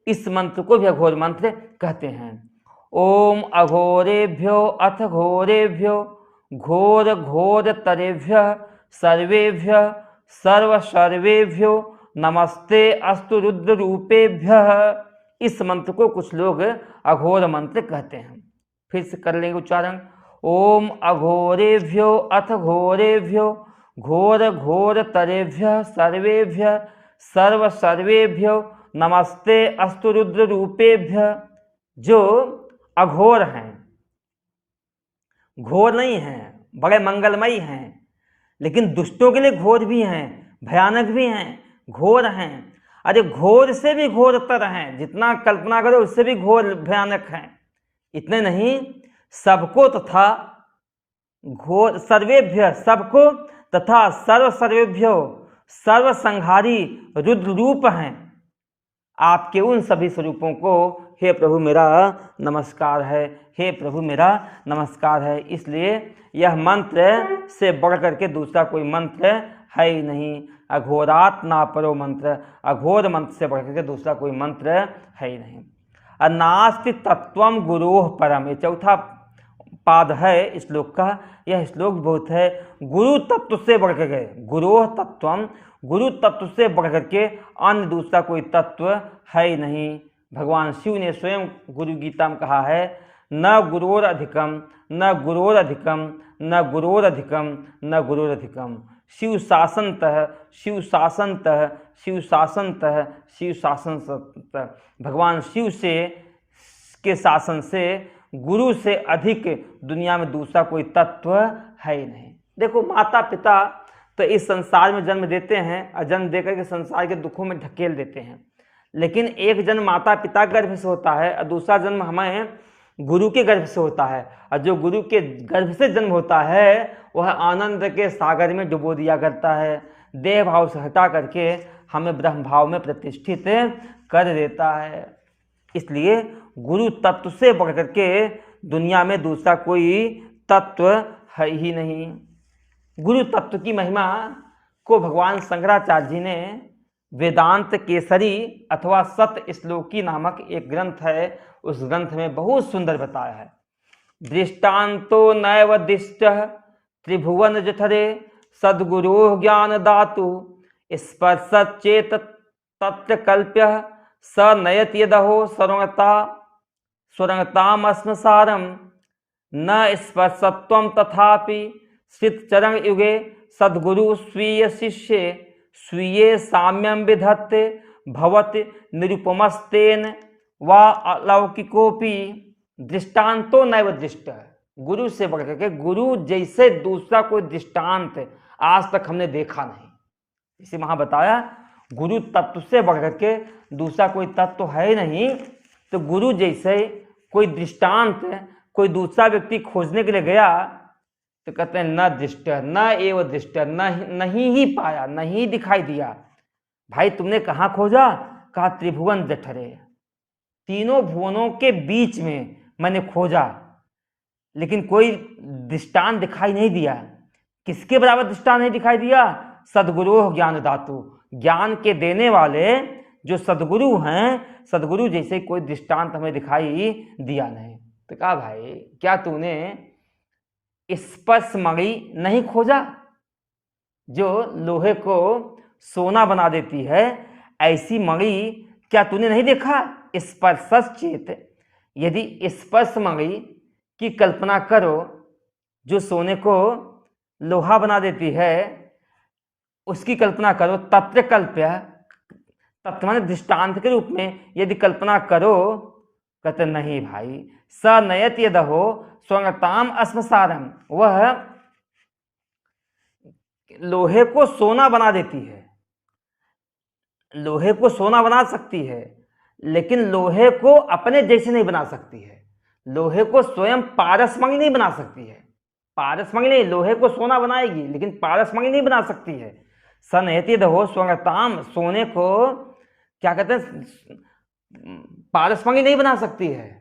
इस मंत्र को भी अघोर मंत्र कहते हैं। ओम अघोरेभ्यो अथ घोरेभ्यो घोर घोर तरेभ्य सर्वेभ्य सर्व सर्वेभ्यो नमस्ते अस्तु रुद्र रूपेभ्य। इस मंत्र को कुछ लोग अघोर मंत्र कहते हैं। फिर से कर लेंगे उच्चारण, ओम अघोरेभ्यो अथ घोरेभ्यो घोर घोर तरेभ्य सर्वेभ्य सर्व सर्वेभ्यो नमस्ते अस्तु रुद्र रूपेभ्य। जो अघोर हैं, घोर नहीं हैं, बड़े मंगलमयी हैं, लेकिन दुष्टों के लिए घोर भी हैं, भयानक भी हैं, घोर हैं। अरे घोर से भी घोरतर हैं, जितना कल्पना करो उससे भी घोर भयानक हैं। इतने नहीं, सबको तथा घोर सर्वेभ्य सबको तथा सर्व सर्वेभ्यो सर्व संहारी रुद्र रूप हैं। आपके उन सभी स्वरूपों को हे प्रभु मेरा नमस्कार है, हे प्रभु मेरा नमस्कार है। इसलिए यह मंत्र से बढ़ करके दूसरा कोई मंत्र है ही नहीं। अघोरात ना परो मंत्र, अघोर मंत्र से बढ़ करके दूसरा कोई मंत्र है ही नहीं। अनास्ति तत्वम गुरोह परम, ये चौथा पाद है श्लोक का। यह श्लोक बहुत है गुरु तत्व से बढ़कर के, गुरोह तत्वम, गुरु तत्व से बढ़कर के अन्य दूसरा कोई तत्व है ही नहीं। भगवान शिव ने स्वयं गुरु गीता में कहा है, न गुरोर अधिकम न गुरोर अधिकम न गुरोर अधिकम न गुरोर अधिकम। शिव शासनतः शिव शासनतः शिव शासनतः शिव शासनतः। भगवान शिव से के शासन से गुरु से अधिक दुनिया में दूसरा कोई तत्व है ही नहीं। देखो, माता पिता तो इस संसार में जन्म देते हैं और जन्म देकर के संसार के दुखों में ढकेल देते हैं, लेकिन एक जन्म माता पिता गर्भ से होता है और दूसरा जन्म हमें गुरु के गर्भ से होता है। और जो गुरु के गर्भ से जन्म होता है वह आनंद के सागर में डुबो दिया करता है, देह भाव से हटा करके हमें ब्रह्म भाव में प्रतिष्ठित कर देता है। इसलिए गुरु तत्व से बढ़ करके दुनिया में दूसरा कोई तत्व है ही नहीं। गुरु तत्व की महिमा को भगवान शंकराचार्य जी ने वेदांत केसरी अथवा सत श्लोकी नामक एक ग्रंथ है, उस ग्रंथ में बहुत सुंदर बताया है। दृष्टांतो नैव दिष्टः त्रिभुवन जठरे सद्गुरो ज्ञान दातु स्पर्शचेत तत्र कल्प्य स नयति यदहो स्वरंगतामस्मसारम न स्पर्शत्वं तथापि श्रितचरण युगे सद्गुरु स्वीय शिष्ये स्वीये साम्यं विधत्ते भवति निरुपमस्तेन वा अलौकिकोपि दृष्टांतो नैव दृष्ट। गुरु से बढ़ करके गुरु जैसे दूसरा कोई दृष्टांत आज तक हमने देखा नहीं। इसे वहां बताया गुरु तत्व से बढ़ करके दूसरा कोई तत्व है नहीं, तो गुरु जैसे कोई दृष्टांत कोई दूसरा व्यक्ति खोजने के लिए गया तो कहते हैं न दृष्ट न एव दृष्ट, नहीं ही पाया, नहीं दिखाई दिया। भाई तुमने कहाँ खोजा? कहा त्रिभुवन जठरे, तीनों भुवनों के बीच में मैंने खोजा, लेकिन कोई दृष्टांत दिखाई नहीं दिया। किसके बराबर दृष्टांत नहीं दिखाई दिया? सद्गुरु ज्ञान दातु, ज्ञान के देने वाले जो सद्गुरु हैं, सद्गुरु जैसे कोई दृष्टांत हमें दिखाई दिया नहीं। तो कहा भाई क्या तूने स्पर्श मणि नहीं खोजा जो लोहे को सोना बना देती है? ऐसी मणि क्या तूने नहीं देखा? स्पर्शचेत, यदि स्पर्श मणि की कल्पना करो जो सोने को लोहा बना देती है, उसकी कल्पना करो। तत्र कल्प्य, तत्व माने दृष्टांत के रूप में यदि कल्पना करो, कहते नहीं भाई स नयति यदहो स्वंगताम अस्मसारम, वह लोहे को सोना बना देती है, लोहे को सोना बना सकती है, लेकिन लोहे को अपने जैसे नहीं बना सकती है। लोहे को स्वयं पारसमणि नहीं बना सकती है, पारसमणि नहीं, लोहे को सोना बनाएगी लेकिन पारसमणि नहीं बना सकती है। सनयति दहो स्वंगताम, सोने को क्या कहते हैं, पारसमणि नहीं बना सकती है,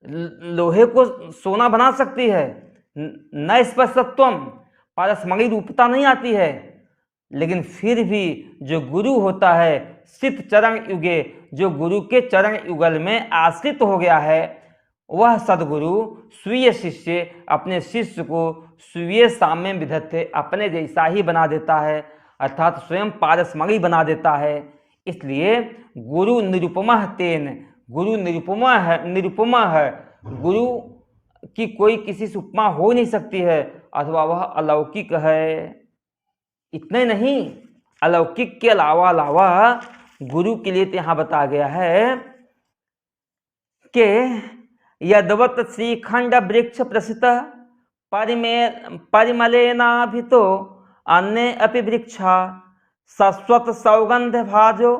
लोहे को सोना बना सकती है। न स्पर्शत्वम, पारसमणि रूपता नहीं आती है, लेकिन फिर भी जो गुरु होता है सित चरण युगे, जो गुरु के चरण युगल में आश्रित हो गया है, वह सद्गुरु स्वीय शिष्य, अपने शिष्य को स्वीय साम्य विधत्ते, अपने जैसा ही बना देता है, अर्थात स्वयं पारसमणि बना देता है। इसलिए गुरु निरुपमा तेन, गुरु निरुपमा है, गुरु की कोई किसी से उपमा हो नहीं सकती है, अथवा वह अलौकिक है। इतने नहीं, अलौकिक के अलावा गुरु के लिए यहाँ बताया गया है कि यदवत श्रीखंड वृक्ष प्रसित परिमलेनाभितो अन्य अपि वृक्षा शाश्वत सौगंध भाजो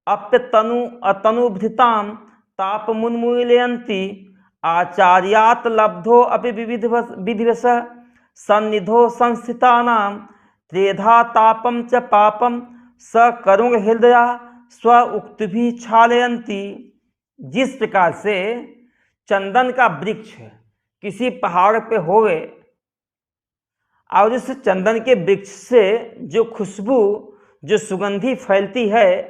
अप्य तनुभृताम ताप मुन्मूलयन्ति आचार्यात् लब्धो अपि विधिवश सन्निधो संस्थितानां त्रेधा तापम च पापम स करुण हृदया स्व उक्तिभिः क्षालयन्ति। जिस प्रकार से चंदन का वृक्ष किसी पहाड़ पे होवे और इस चंदन के वृक्ष से जो खुशबू, जो सुगंधी फैलती है,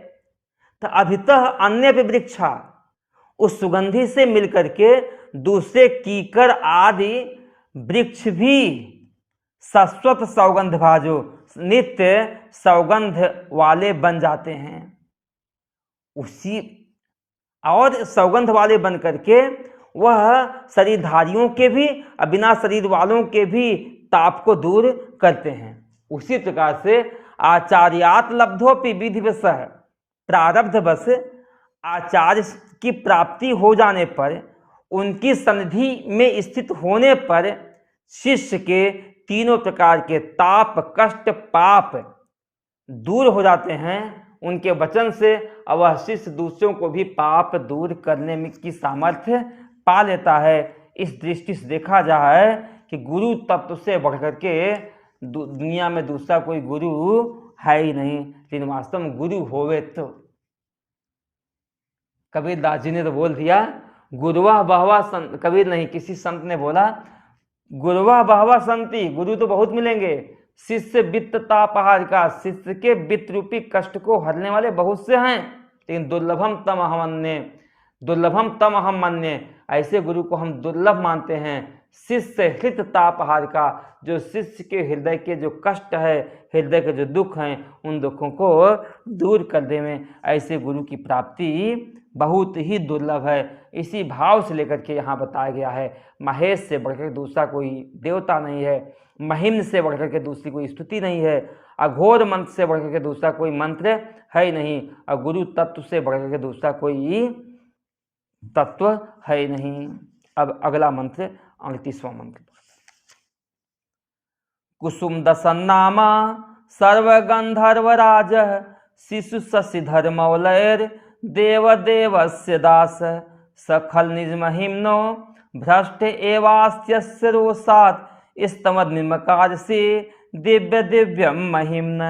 तो अभितः अन्य पे वृक्षा उस सुगंधी से मिलकर के दूसरे कीकर आदि वृक्ष भी शाश्वत सौगंध भाजो, नित्य सौगंध वाले बन जाते हैं। उसी और सौगंध वाले बन करके वह शरीरधारियों के भी और बिना शरीर वालों के भी ताप को दूर करते हैं। उसी प्रकार से आचार्यात लब्धोपि विधिवशः, प्रारब्ध बस आचार्य की प्राप्ति हो जाने पर, उनकी सन्निधि में स्थित होने पर शिष्य के तीनों प्रकार के ताप कष्ट पाप दूर हो जाते हैं उनके वचन से, और वह शिष्य दूसरों को भी पाप दूर करने में की सामर्थ्य पा लेता है। इस दृष्टि से देखा जाए कि गुरु तत्व से बढ़कर के दुनिया में दूसरा कोई गुरु है ही नहीं, लेकिन वास्तव में गुरु होवे तो कबीरदास जी ने तो बोल दिया, गुरुवाह बहवा संत, कबीर नहीं किसी संत ने बोला, गुरुवाह बहवा संति, गुरु तो बहुत मिलेंगे, शिष्य वित्त तापहार का, शिष्य के वित्त रूपी कष्ट को हरने वाले बहुत से हैं, लेकिन दुर्लभम तम अहम मन्ये, ऐसे गुरु को हम दुर्लभ मानते हैं। शिष्य हृत तापहार का, जो शिष्य के हृदय के जो कष्ट है, हृदय के जो दुख हैं, उन दुखों को दूर कर दे में, ऐसे गुरु की प्राप्ति बहुत ही दुर्लभ है। इसी भाव से लेकर के यहाँ बताया गया है, महेश से बढ़कर दूसरा कोई देवता नहीं है, महिम से बढ़कर के दूसरी कोई स्तुति नहीं है, अघोर मंत्र से बढ़कर के दूसरा कोई मंत्र है ही नहीं, और गुरु तत्व से बढ़कर के दूसरा कोई तत्व है ही नहीं। अब अगला मंत्र 38वां मंत्र, कुसुम दसन नामा सर्वगंधर्वराज शिशु शशिधर मौलैर देव देवस्य दास सखल निज महिम्नो भ्रष्ट एवास्यस्य रोषात् स्तमद निमकार से दिव्य दिव्यम महिम्न।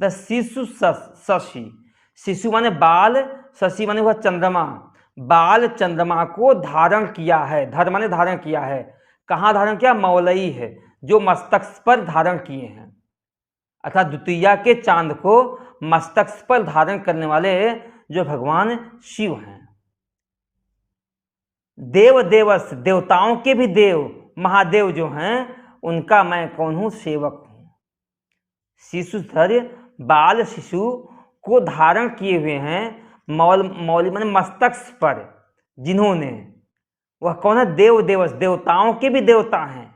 शिशु शशि, शिशु माने बाल, शशि माने वह चंद्रमा, बाल चंद्रमा को धारण किया है, धर माने धारण किया है, कहाँ धारण किया, मौलई है, जो मस्तक पर धारण किए हैं, अर्थात द्वितीया के चांद को मस्तक पर धारण करने वाले जो भगवान शिव हैं। देव देवस, देवताओं के भी देव, महादेव जो हैं, उनका मैं कौन हूं, सेवक हूं। शिशुधर बाल शिशु को धारण किए हुए हैं, मौली माने मस्तक पर, जिन्होंने, वह कौन है, देव देवस, देवताओं के भी देवता हैं,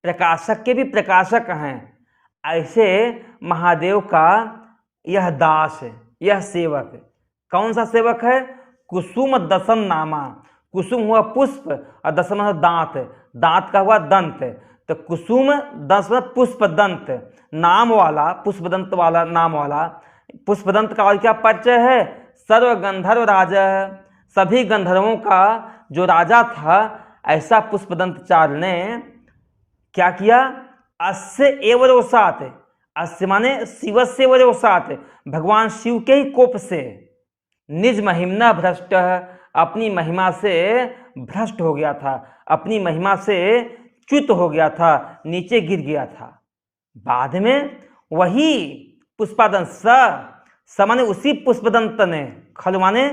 प्रकाशक के भी प्रकाशक हैं। ऐसे महादेव का यह दास, यह सेवक, कौन सा सेवक है, कुसुम दसन नामा, कुसुम हुआ पुष्प और दसन हुआ दांत, दांत का हुआ दंत, तो कुसुम दस पुष्प दंत, नाम वाला, पुष्प दंत वाला, नाम वाला, पुष्प दंत का और क्या परिचय है, सर्व गंधर्व राजा, सभी गंधर्वों का जो राजा था, ऐसा पुष्पदंत चार्य ने क्या किया, अस्य एवरोसात, अस्य माने शिवस्य एवरोसात, भगवान शिव के ही कोप से, निज महिम्ना भ्रष्ट, अपनी महिमा से भ्रष्ट हो गया था, अपनी महिमा से च्युत हो गया था, नीचे गिर गया था। बाद में वही पुष्पादंत स माने उसी पुष्पदंत ने, खल माने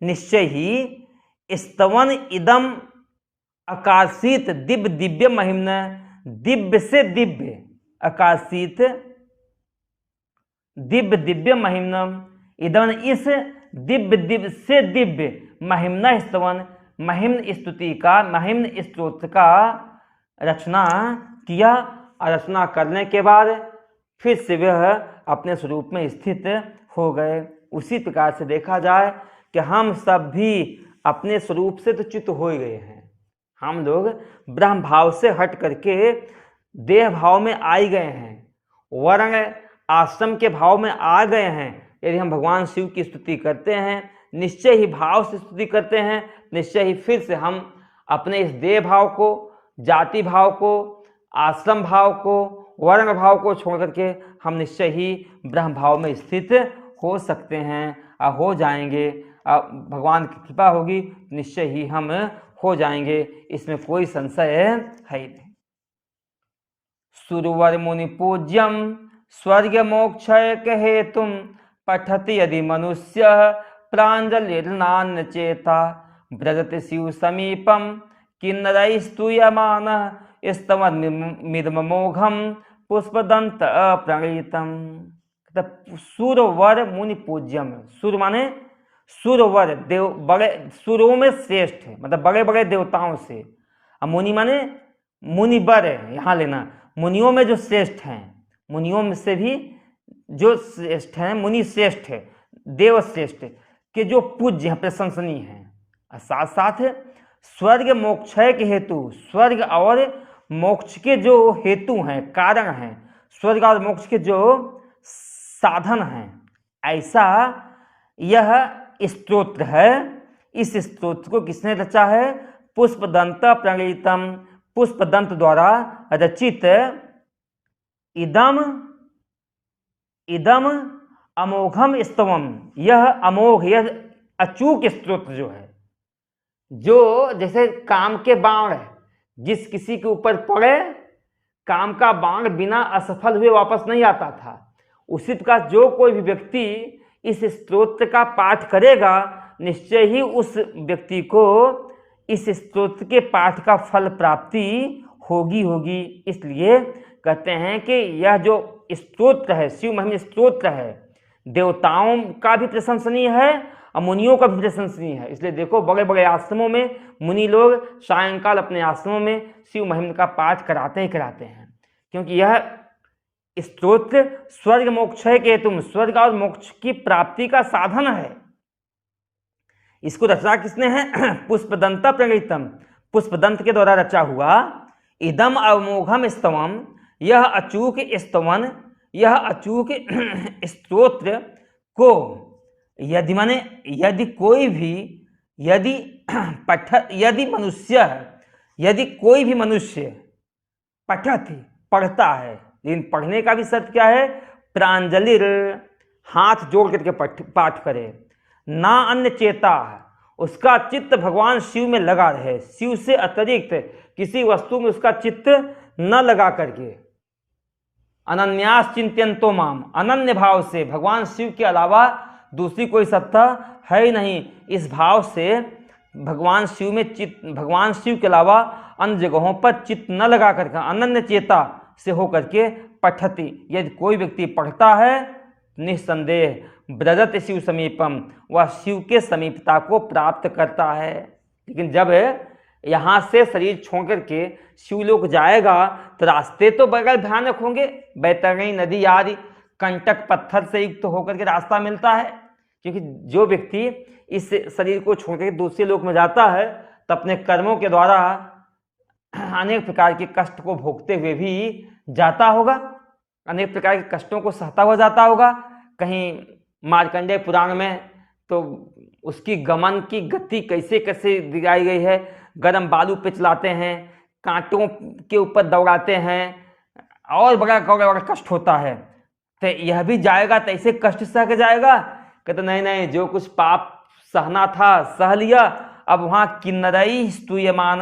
निश्चय ही, स्तवन इदम आकाशित दिव्य दिव्य महिम्न, दिव्य से दिव्य, आकाशित दिव्य दिव्य महिम्न, इदम इस दिव्य दिव्य से दिव्य, महिम्न स्तवन, महिम्न स्तुति का, महिम्न स्तोत्र का रचना किया, और रचना करने के बाद फिर से वह अपने स्वरूप में स्थित हो गए। उसी प्रकार से देखा जाए कि हम सब भी अपने स्वरूप से तो च्युत हो ही गए हैं, हम लोग ब्रह्म भाव से हट करके देह भाव में आ ही गए हैं, वर्ण आश्रम के भाव में आ गए हैं। यदि हम भगवान शिव की स्तुति करते हैं, निश्चय ही भाव से स्तुति करते हैं, निश्चय ही फिर से हम अपने इस देह भाव को, जाति भाव को, आश्रम भाव को, वर्ण भाव को छोड़ करके हम निश्चय ही ब्रह्म भाव में स्थित हो सकते हैं और हो जाएंगे। भगवान की कृपा होगी, निश्चय ही हम हो जाएंगे, इसमें कोई संशय है ही नहीं। सुरवर मुनि पूज्यम स्वर्ग मोक्षय कहे तुम, पठति यदि मनुष्य प्रांजलिर्नान्य चेता, ब्रजति शिव समीपम किन्नरैः स्तूयमानः स्तवन्मिदमोघम पुष्पदंत प्रणीतम। सुरवर मुनि पूज्यम। सुर माने सुरवर, देव बड़े, सुरों में श्रेष्ठ है, मतलब बड़े बड़े देवताओं से। अब मुनि माने मुनिवर है, यहाँ लेना, मुनियों में जो श्रेष्ठ हैं, मुनियों में से भी जो श्रेष्ठ हैं, मुनि श्रेष्ठ है, देव श्रेष्ठ के जो पूज्य हैं, प्रशंसनीय हैं। साथ साथ स्वर्ग मोक्षय के हेतु, स्वर्ग और मोक्ष के जो हेतु हैं, कारण हैं, स्वर्ग और मोक्ष के जो साधन हैं, ऐसा यह स्तोत्र है। इस स्तोत्र को किसने रचा है? पुष्पदंत प्रणीतम, पुष्पदंत द्वारा रचित इदम अमोघम स्तवम। यह अमोघ, यह अचूक स्तोत्र जो है, जो जैसे काम के बाण जिस किसी के ऊपर पड़े, काम का बाण बिना असफल हुए वापस नहीं आता था, उसी प्रकार जो कोई भी व्यक्ति इस स्तोत्र का पाठ करेगा, निश्चय ही उस व्यक्ति को इस स्तोत्र के पाठ का फल प्राप्ति होगी। इसलिए कहते हैं कि यह जो स्तोत्र है, शिव महिम स्तोत्र है, देवताओं का भी प्रशंसनीय है और मुनियों का भी प्रशंसनीय है। इसलिए देखो, बड़े बड़े आश्रमों में मुनि लोग सायंकाल अपने आश्रमों में शिव महिम का पाठ कराते ही कराते हैं, क्योंकि यह स्तोत्र स्वर्ग मोक्षय के तुम, स्वर्ग और मोक्ष की प्राप्ति का साधन है। इसको रचा किसने है? पुष्पदंत प्रणीतम, पुष्पदंत के द्वारा रचा हुआ इदम अमोघम स्तवम, यह अचूक स्तवन, यह अचूक स्तोत्र को यदि माने यदि कोई भी, यदि कोई भी मनुष्य पढ़ता है, लेकिन पढ़ने का भी शर्त क्या है? प्रांजलिर, हाथ जोड़ करके पाठ करे, ना अन्य चेता, उसका चित्त भगवान शिव में लगा रहे, शिव से अतिरिक्त किसी वस्तु में उसका चित्त न लगा करके, अनन्यास चिंत्यंतो माम, अनन्य भाव से, भगवान शिव के अलावा दूसरी कोई सत्ता है ही नहीं, इस भाव से भगवान शिव में चित्त, भगवान शिव के अलावा अन्य जगहों पर चित्त न लगा करके अनन्य चेता से होकर के पठति, यदि कोई व्यक्ति पढ़ता है, निस्संदेह ब्रजत शिव समीपम, वह शिव के समीपता को प्राप्त करता है। लेकिन जब यहाँ से शरीर छोड़ करके शिवलोक जाएगा तो रास्ते तो बगैर भयानक होंगे, बैतरणी नदी आदि कंटक पत्थर से युक्त होकर के रास्ता मिलता है, क्योंकि जो व्यक्ति इस शरीर को छोड़ कर दूसरे लोक में जाता है तो अपने कर्मों के द्वारा अनेक प्रकार के कष्ट को भोगते हुए भी जाता होगा, अनेक प्रकार के कष्टों को सहता हुआ जाता होगा। कहीं मार्कंडेय पुराण में तो उसकी गमन की गति कैसे कैसे दिखाई गई है, गर्म बालू पे चलाते हैं, कांटों के ऊपर दौड़ाते हैं और बड़ा बड़ा कष्ट होता है। तो यह भी जाएगा तो ऐसे कष्ट सह के जाएगा? कहते नहीं, जो कुछ पाप सहना था सह लिया, अब वहाँ किन्नरैः स्तूयमान,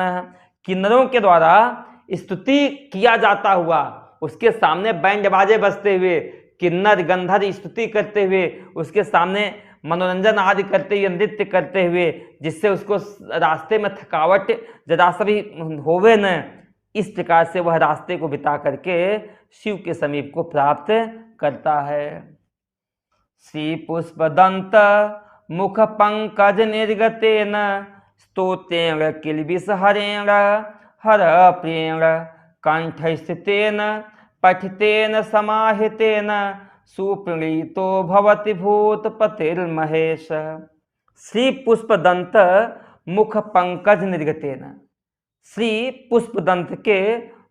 किन्नरों के द्वारा स्तुति किया जाता हुआ, उसके सामने बैंड बाजे बजते हुए, किन्नर गंधर्व स्तुति करते हुए, उसके सामने मनोरंजन आदि करते हुए, नृत्य करते हुए, जिससे उसको रास्ते में थकावट जरा सा भी होवे न, इस प्रकार से वह रास्ते को बिता करके शिव के समीप को प्राप्त करता है। श्री पुष्पदंत मुख पंकज निर्गतेन स्तोत्रेण किल्बिषहरेण हर प्रेण कंठ स्थितेन पठितेन समाहितेन सुप्रणीतो भवति भूतपतिर्महेश। श्री पुष्पदंत मुख पंकज निर्गतेन, श्री पुष्पदंत के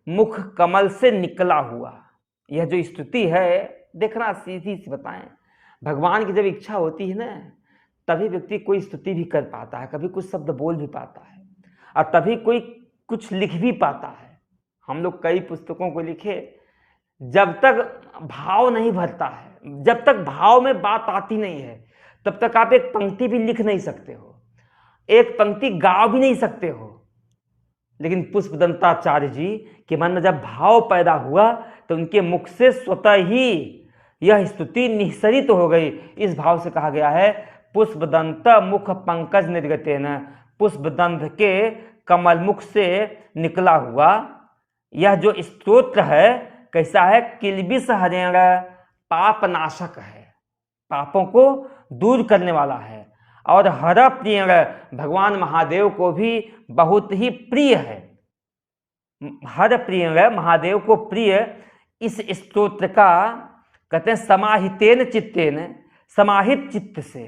मुख कमल से निकला हुआ यह जो स्तुति है, देखना सीधी सी बताएं, भगवान की जब इच्छा होती है ना, तभी व्यक्ति कोई स्तुति भी कर पाता है, कभी कुछ शब्द बोल भी पाता है, और तभी कोई कुछ लिख भी पाता है। हम लोग कई पुस्तकों को लिखे, जब तक भाव नहीं भरता है, जब तक भाव में बात आती नहीं है, तब तक आप एक पंक्ति भी लिख नहीं सकते हो, एक पंक्ति गा भी नहीं सकते हो। लेकिन पुष्पदंताचार्य जी के मन में जब भाव पैदा हुआ तो उनके मुख से स्वतः ही यह स्तुति निःसरित हो गई। इस भाव से कहा गया है पुष्पदंत मुख पंकज निर्गतेन, पुष्पदंत के कमलमुख से निकला हुआ यह जो स्तोत्र है कैसा है? किलबिष हरेण पाप नाशक है, पापों को दूर करने वाला है। और हर प्रियण भगवान महादेव को भी बहुत ही प्रिय है। हर प्रियण महादेव को प्रिय इस स्तोत्र का कहते हैं समाहितेन चित्तेन, समाहित चित्त से,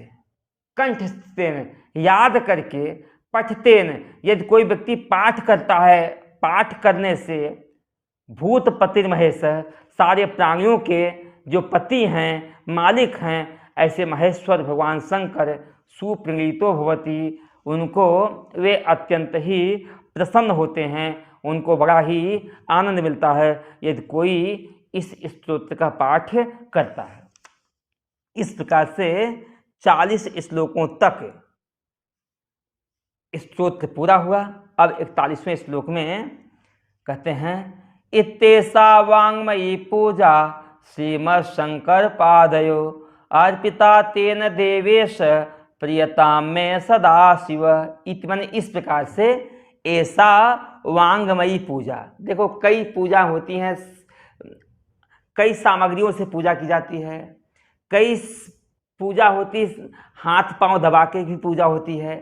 कंठस्थेन याद करके, पठतेन यदि कोई व्यक्ति पाठ करता है, पाठ करने से भूत पति महेश सारे प्राणियों के जो पति हैं, मालिक हैं, ऐसे महेश्वर भगवान शंकर सुप्रीतो भवति, उनको वे अत्यंत ही प्रसन्न होते हैं, उनको बड़ा ही आनंद मिलता है यदि कोई इस स्तोत्र का पाठ करता है। इस प्रकार से 40 श्लोकों तक स्तोत्र पूरा हुआ। अब 41वें श्लोक में कहते हैं इत्येषा वाङ्मयी पूजा श्रीमद् शंकर पादयो अर्पिता तेन देवेश प्रियताम में सदा शिव। इतमन इस प्रकार से ऐसा वांगमयी पूजा, देखो कई पूजा होती हैं, कई सामग्रियों से पूजा की जाती है, कई पूजा होती हाथ पांव दबा के भी पूजा होती है,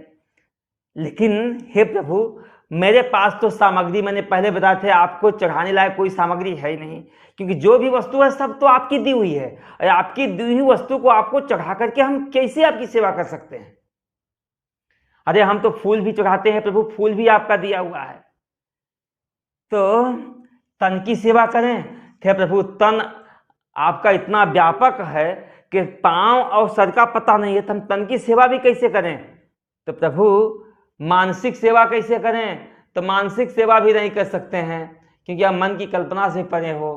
लेकिन हे प्रभु मेरे पास तो सामग्री, मैंने पहले बताया थे आपको, चढ़ाने लायक कोई सामग्री है ही नहीं, क्योंकि जो भी वस्तु है सब तो आपकी दी हुई है, और आपकी दी हुई वस्तु को आपको चढ़ा करके हम कैसे आपकी सेवा कर सकते हैं? अरे हम तो फूल भी चढ़ाते हैं प्रभु, फूल भी आपका दिया हुआ है, तो तन की सेवा करें। हे प्रभु तन आपका इतना व्यापक है कि पांव और सर का पता नहीं है, तो हम तन की सेवा भी कैसे करें? तो प्रभु मानसिक सेवा कैसे करें? तो मानसिक सेवा भी नहीं कर सकते हैं, क्योंकि आप मन की कल्पना से परे हो।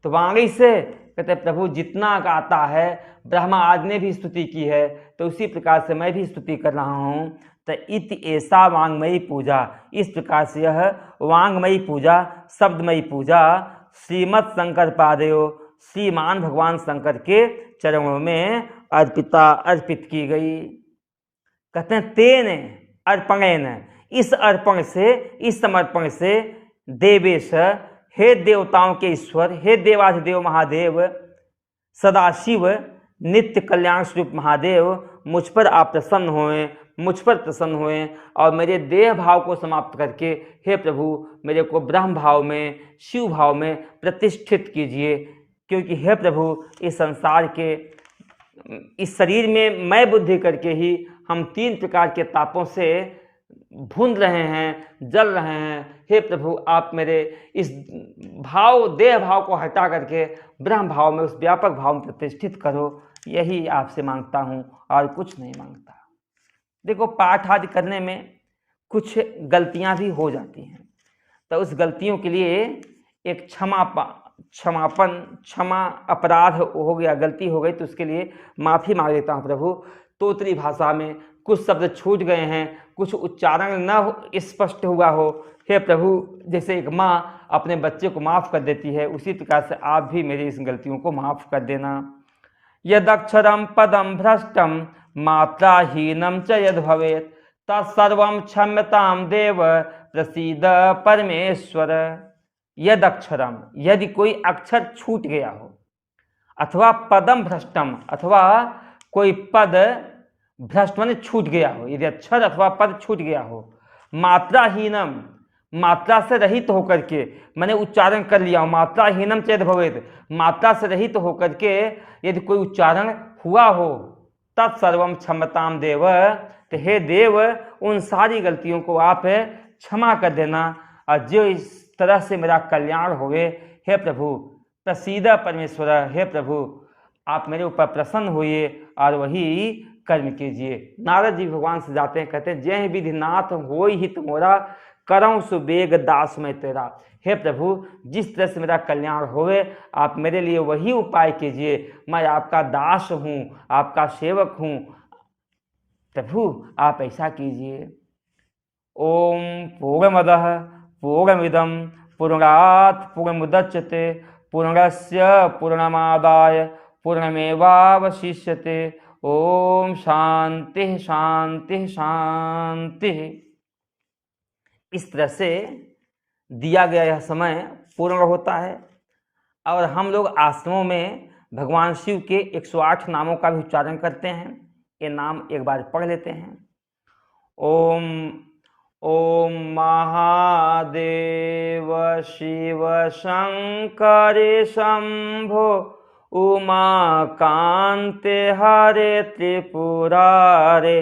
तो वाणी से कहते प्रभु जितना आता है, ब्रह्मा आदि ने भी स्तुति की है, तो उसी प्रकार से मैं भी स्तुति कर रहा हूँ। तो इति ऐसा वांगमयी पूजा, इस प्रकार से यह वांगमयी पूजा, शब्दमयी पूजा श्रीमद् शंकर पादयो, श्रीमान भगवान शंकर के चरणों में अर्पित की गई। कहते हैं तेन अर्पणेन, इस अर्पण से, इस समर्पण से देवेश, हे देवताओं के ईश्वर, हे देवाधिदेव महादेव, सदाशिव नित्य कल्याण स्वरूप महादेव, मुझ पर आप प्रसन्न होएं, मुझ पर प्रसन्न होएं, और मेरे देह भाव को समाप्त करके हे प्रभु मेरे को ब्रह्म भाव में, शिव भाव में प्रतिष्ठित कीजिए। क्योंकि हे प्रभु इस संसार के, इस शरीर में मैं बुद्धि करके ही हम 3 प्रकार के तापों से भून रहे हैं, जल रहे हैं। हे प्रभु आप मेरे इस भाव, देह भाव को हटा करके ब्रह्म भाव में, उस व्यापक भाव में प्रतिष्ठित करो, यही आपसे मांगता हूँ और कुछ नहीं मांगता। देखो पाठ आदि करने में कुछ गलतियाँ भी हो जाती हैं, तो उस गलतियों के लिए एक क्षमा अपराध हो गया, गलती हो गई तो उसके लिए माफ़ी मांग लेता हूँ प्रभु। तोतरी भाषा में कुछ शब्द छूट गए हैं, कुछ उच्चारण न स्पष्ट हुआ हो, हे प्रभु जैसे एक माँ अपने बच्चे को माफ़ कर देती है, उसी प्रकार से आप भी मेरी इस गलतियों को माफ़ कर देना। यदक्षरम पदम भ्रष्टम मात्राहीनम च यद भवेत् तत्सर्वं क्षम्यतां देव प्रसीद परमेश्वर। यद अक्षरम, यदि कोई अक्षर छूट गया हो, अथवा पदम भ्रष्टम, अथवा कोई पद भ्रष्ट माने छूट गया हो, यदि अक्षर अथवा पद छूट गया हो, मात्राहीनम, मात्रा से रहित होकर के, मैंने उच्चारण कर लिया हो, मात्राहीनम चेद भवेत्, मात्रा से रहित होकर के यदि कोई उच्चारण हुआ हो, तत्सर्वम क्षमताम देव, तो हे देव उन सारी गलतियों को आप क्षमा कर देना, और जो इस तरह से मेरा कल्याण होवे, हे प्रभु प्रसीद परमेश्वर, हे प्रभु आप मेरे ऊपर प्रसन्न होइए और वही कर्म कीजिए। नारद जी भगवान से जाते हैं, कहते हैं जय विधिनाथ होई हित मोरा, करऊँ सुबेग दास में तेरा। हे प्रभु जिस तरह से मेरा कल्याण होवे आप मेरे लिए वही उपाय कीजिए, मैं आपका दास हूँ, आपका सेवक हूँ, प्रभु आप ऐसा कीजिए। ओम पूर्णमदः पूर्णमिदं पूर्णात् पूर्णमुदच्यते पूर्णस्य पूर्णमादाय पूर्णमेवावशिष्यते। ओम शांति शांति शांति। इस तरह से दिया गया यह समय पूर्ण होता है और हम लोग आश्रमों में भगवान शिव के 108 नामों का भी उच्चारण करते हैं। ये नाम एक बार पढ़ लेते हैं। ओम ओम महादेव शिव शंकर शंभो उमाकान्ते हरे त्रिपुरारे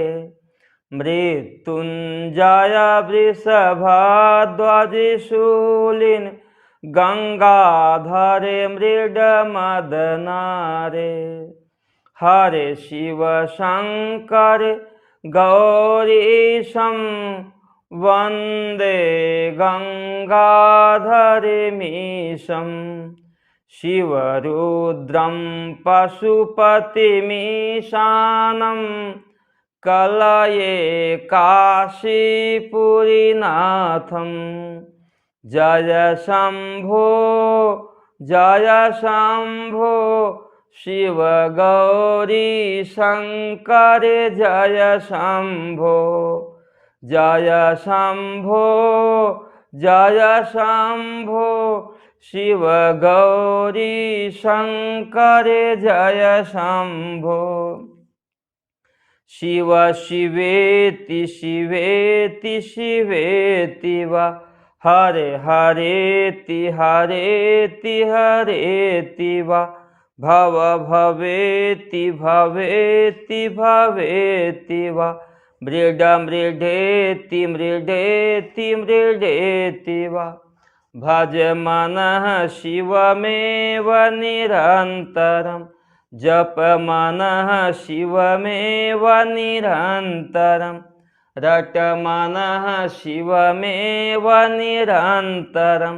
मृत्युंजय वृषभध्वज शूलिन गंगाधरे मृडमदनारे हरे शिव शंकर गौरीशं वन्दे गंगाधरमीशं शिवरुद्रं पशुपतिमीशानं कलये काशीपुरीनाथं जय शंभो शिव गौरी शंकर जय शंभो शिव गौरी शंकर जय शंभो शिव शिवेति शिवेति शिवेति वा हरे हरेति हरेति हरेति वा भव भवेति भवेति भवेति वा मृड मृडेति मृडेति मृडेति वा भज मनः शिवमेव निरन्तरं जप मनः शिवमेव निरन्तरं रट मनः शिवमेव निरन्तरं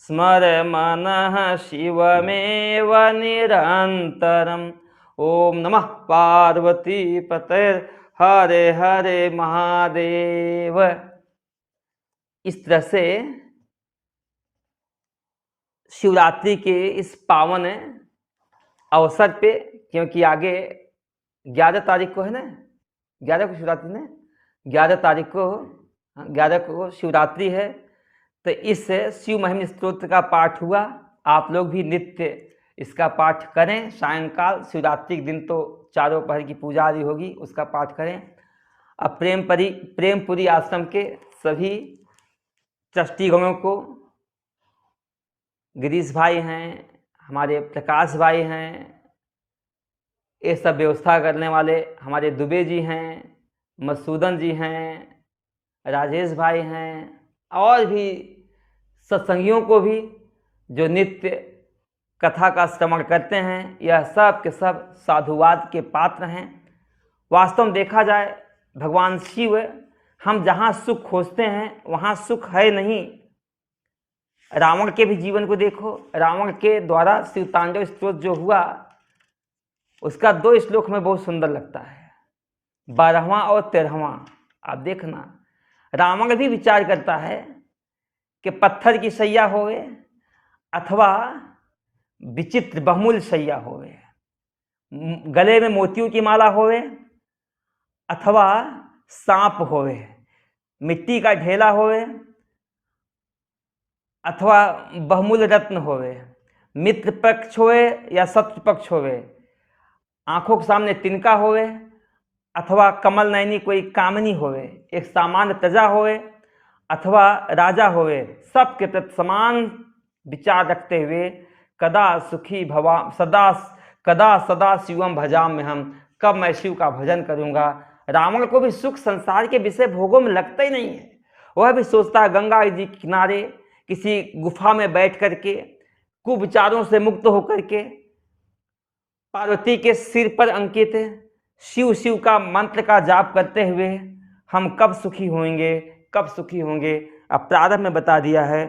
स्मर मनः शिवमेव निरन्तरम्। ओम नमः पार्वती पतये हरे हरे महादेव। इस तरह से शिवरात्रि के इस पावन अवसर पे, क्योंकि आगे 11 तारीख को है ना, 11 को शिवरात्रि ने 11 तारीख को 11 को शिवरात्रि है, तो इस शिव महिम स्तोत्र का पाठ हुआ। आप लोग भी नित्य इसका पाठ करें। सायंकाल शिवरात्रि के दिन तो चारों पहर की पूजा आदि होगी, उसका पाठ करें। अब प्रेमपुरी आश्रम के सभी ट्रस्टीगणों को, गिरीश भाई हैं, हमारे प्रकाश भाई हैं, ये सब व्यवस्था करने वाले हमारे दुबे जी हैं, मसूदन जी हैं, राजेश भाई हैं, और भी सत्संगियों को भी जो नित्य कथा का श्रवण करते हैं, यह सब के सब साधुवाद के पात्र हैं। वास्तव में देखा जाए, भगवान शिव, हम जहाँ सुख खोजते हैं वहाँ सुख है नहीं। रावण के भी जीवन को देखो, रावण के द्वारा शिव तांडव स्तोत्र जो हुआ, उसका 2 श्लोक में बहुत सुंदर लगता है, 12वां और 13वां। आप देखना, रावण भी विचार करता है कि पत्थर की सैया होवे अथवा विचित्र बहुमूल्य सैया होवे, गले में मोतियों की माला होवे अथवा सांप होवे, मिट्टी का ढेला होवे अथवा बहुमूल्य रत्न होवे, मित्र पक्ष होवे या शत्रु पक्ष होवे, आंखों के सामने तिनका होवे अथवा कमल नयनी कोई कामनी होवे, एक सामान्य प्रजा होवे अथवा राजा होवे, सबके प्रति समान विचार रखते हुए कदा सुखी भवा कदा सदा शिवम भजाम में हम, कब मैं शिव का भजन करूंगा। रावण को भी सुख संसार के विषय भोगों में लगता ही नहीं है। वह भी सोचता है गंगा जी के किनारे किसी गुफा में बैठ करके कुविचारों से मुक्त होकर के पार्वती के सिर पर अंकित शिव शिव का मंत्र का जाप करते हुए हम कब सुखी होंगे, कब सुखी होंगे। अब प्रारंभ में बता दिया है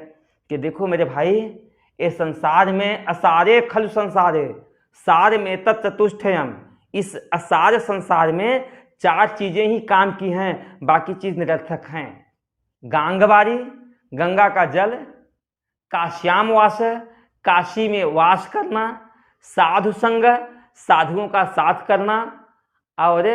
कि देखो मेरे भाई, ये संसार में असारे खलु संसारे सार में तत्चतुष्टयम, इस असार संसार में 4 चीजें ही काम की हैं, बाकी चीज निरर्थक हैं। गांगवारी, गंगा का जल, काश्याम वास, काशी में वास करना, साधु संग, साधुओं का साथ करना, और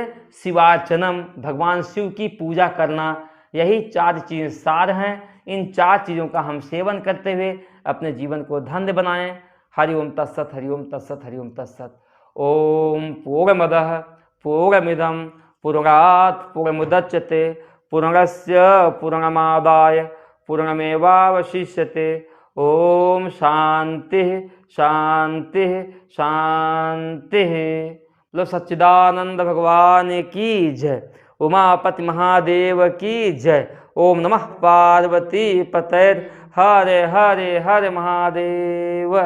शिवार्चनम, भगवान शिव की पूजा करना। यही 4 चीज़ सार हैं। इन 4 चीज़ों का हम सेवन करते हुए अपने जीवन को धन्य बनाएं। हरि ओम तत्सत, हरि ओम तत्सत, हरि ओम तत्सत। ओम पूर्णमदः पूर्णमिदं पूर्णात् पूर्णमुदच्यते पूर्णस्य पूर्णमादाय पूर्णमेवावशिष्यते। ओम शांति शांति शांति। लो सच्चिदानंद भगवान की जय। उमापति महादेव की जय। ओम नमः पार्वती पतये। हरे हरे हरे महादेव।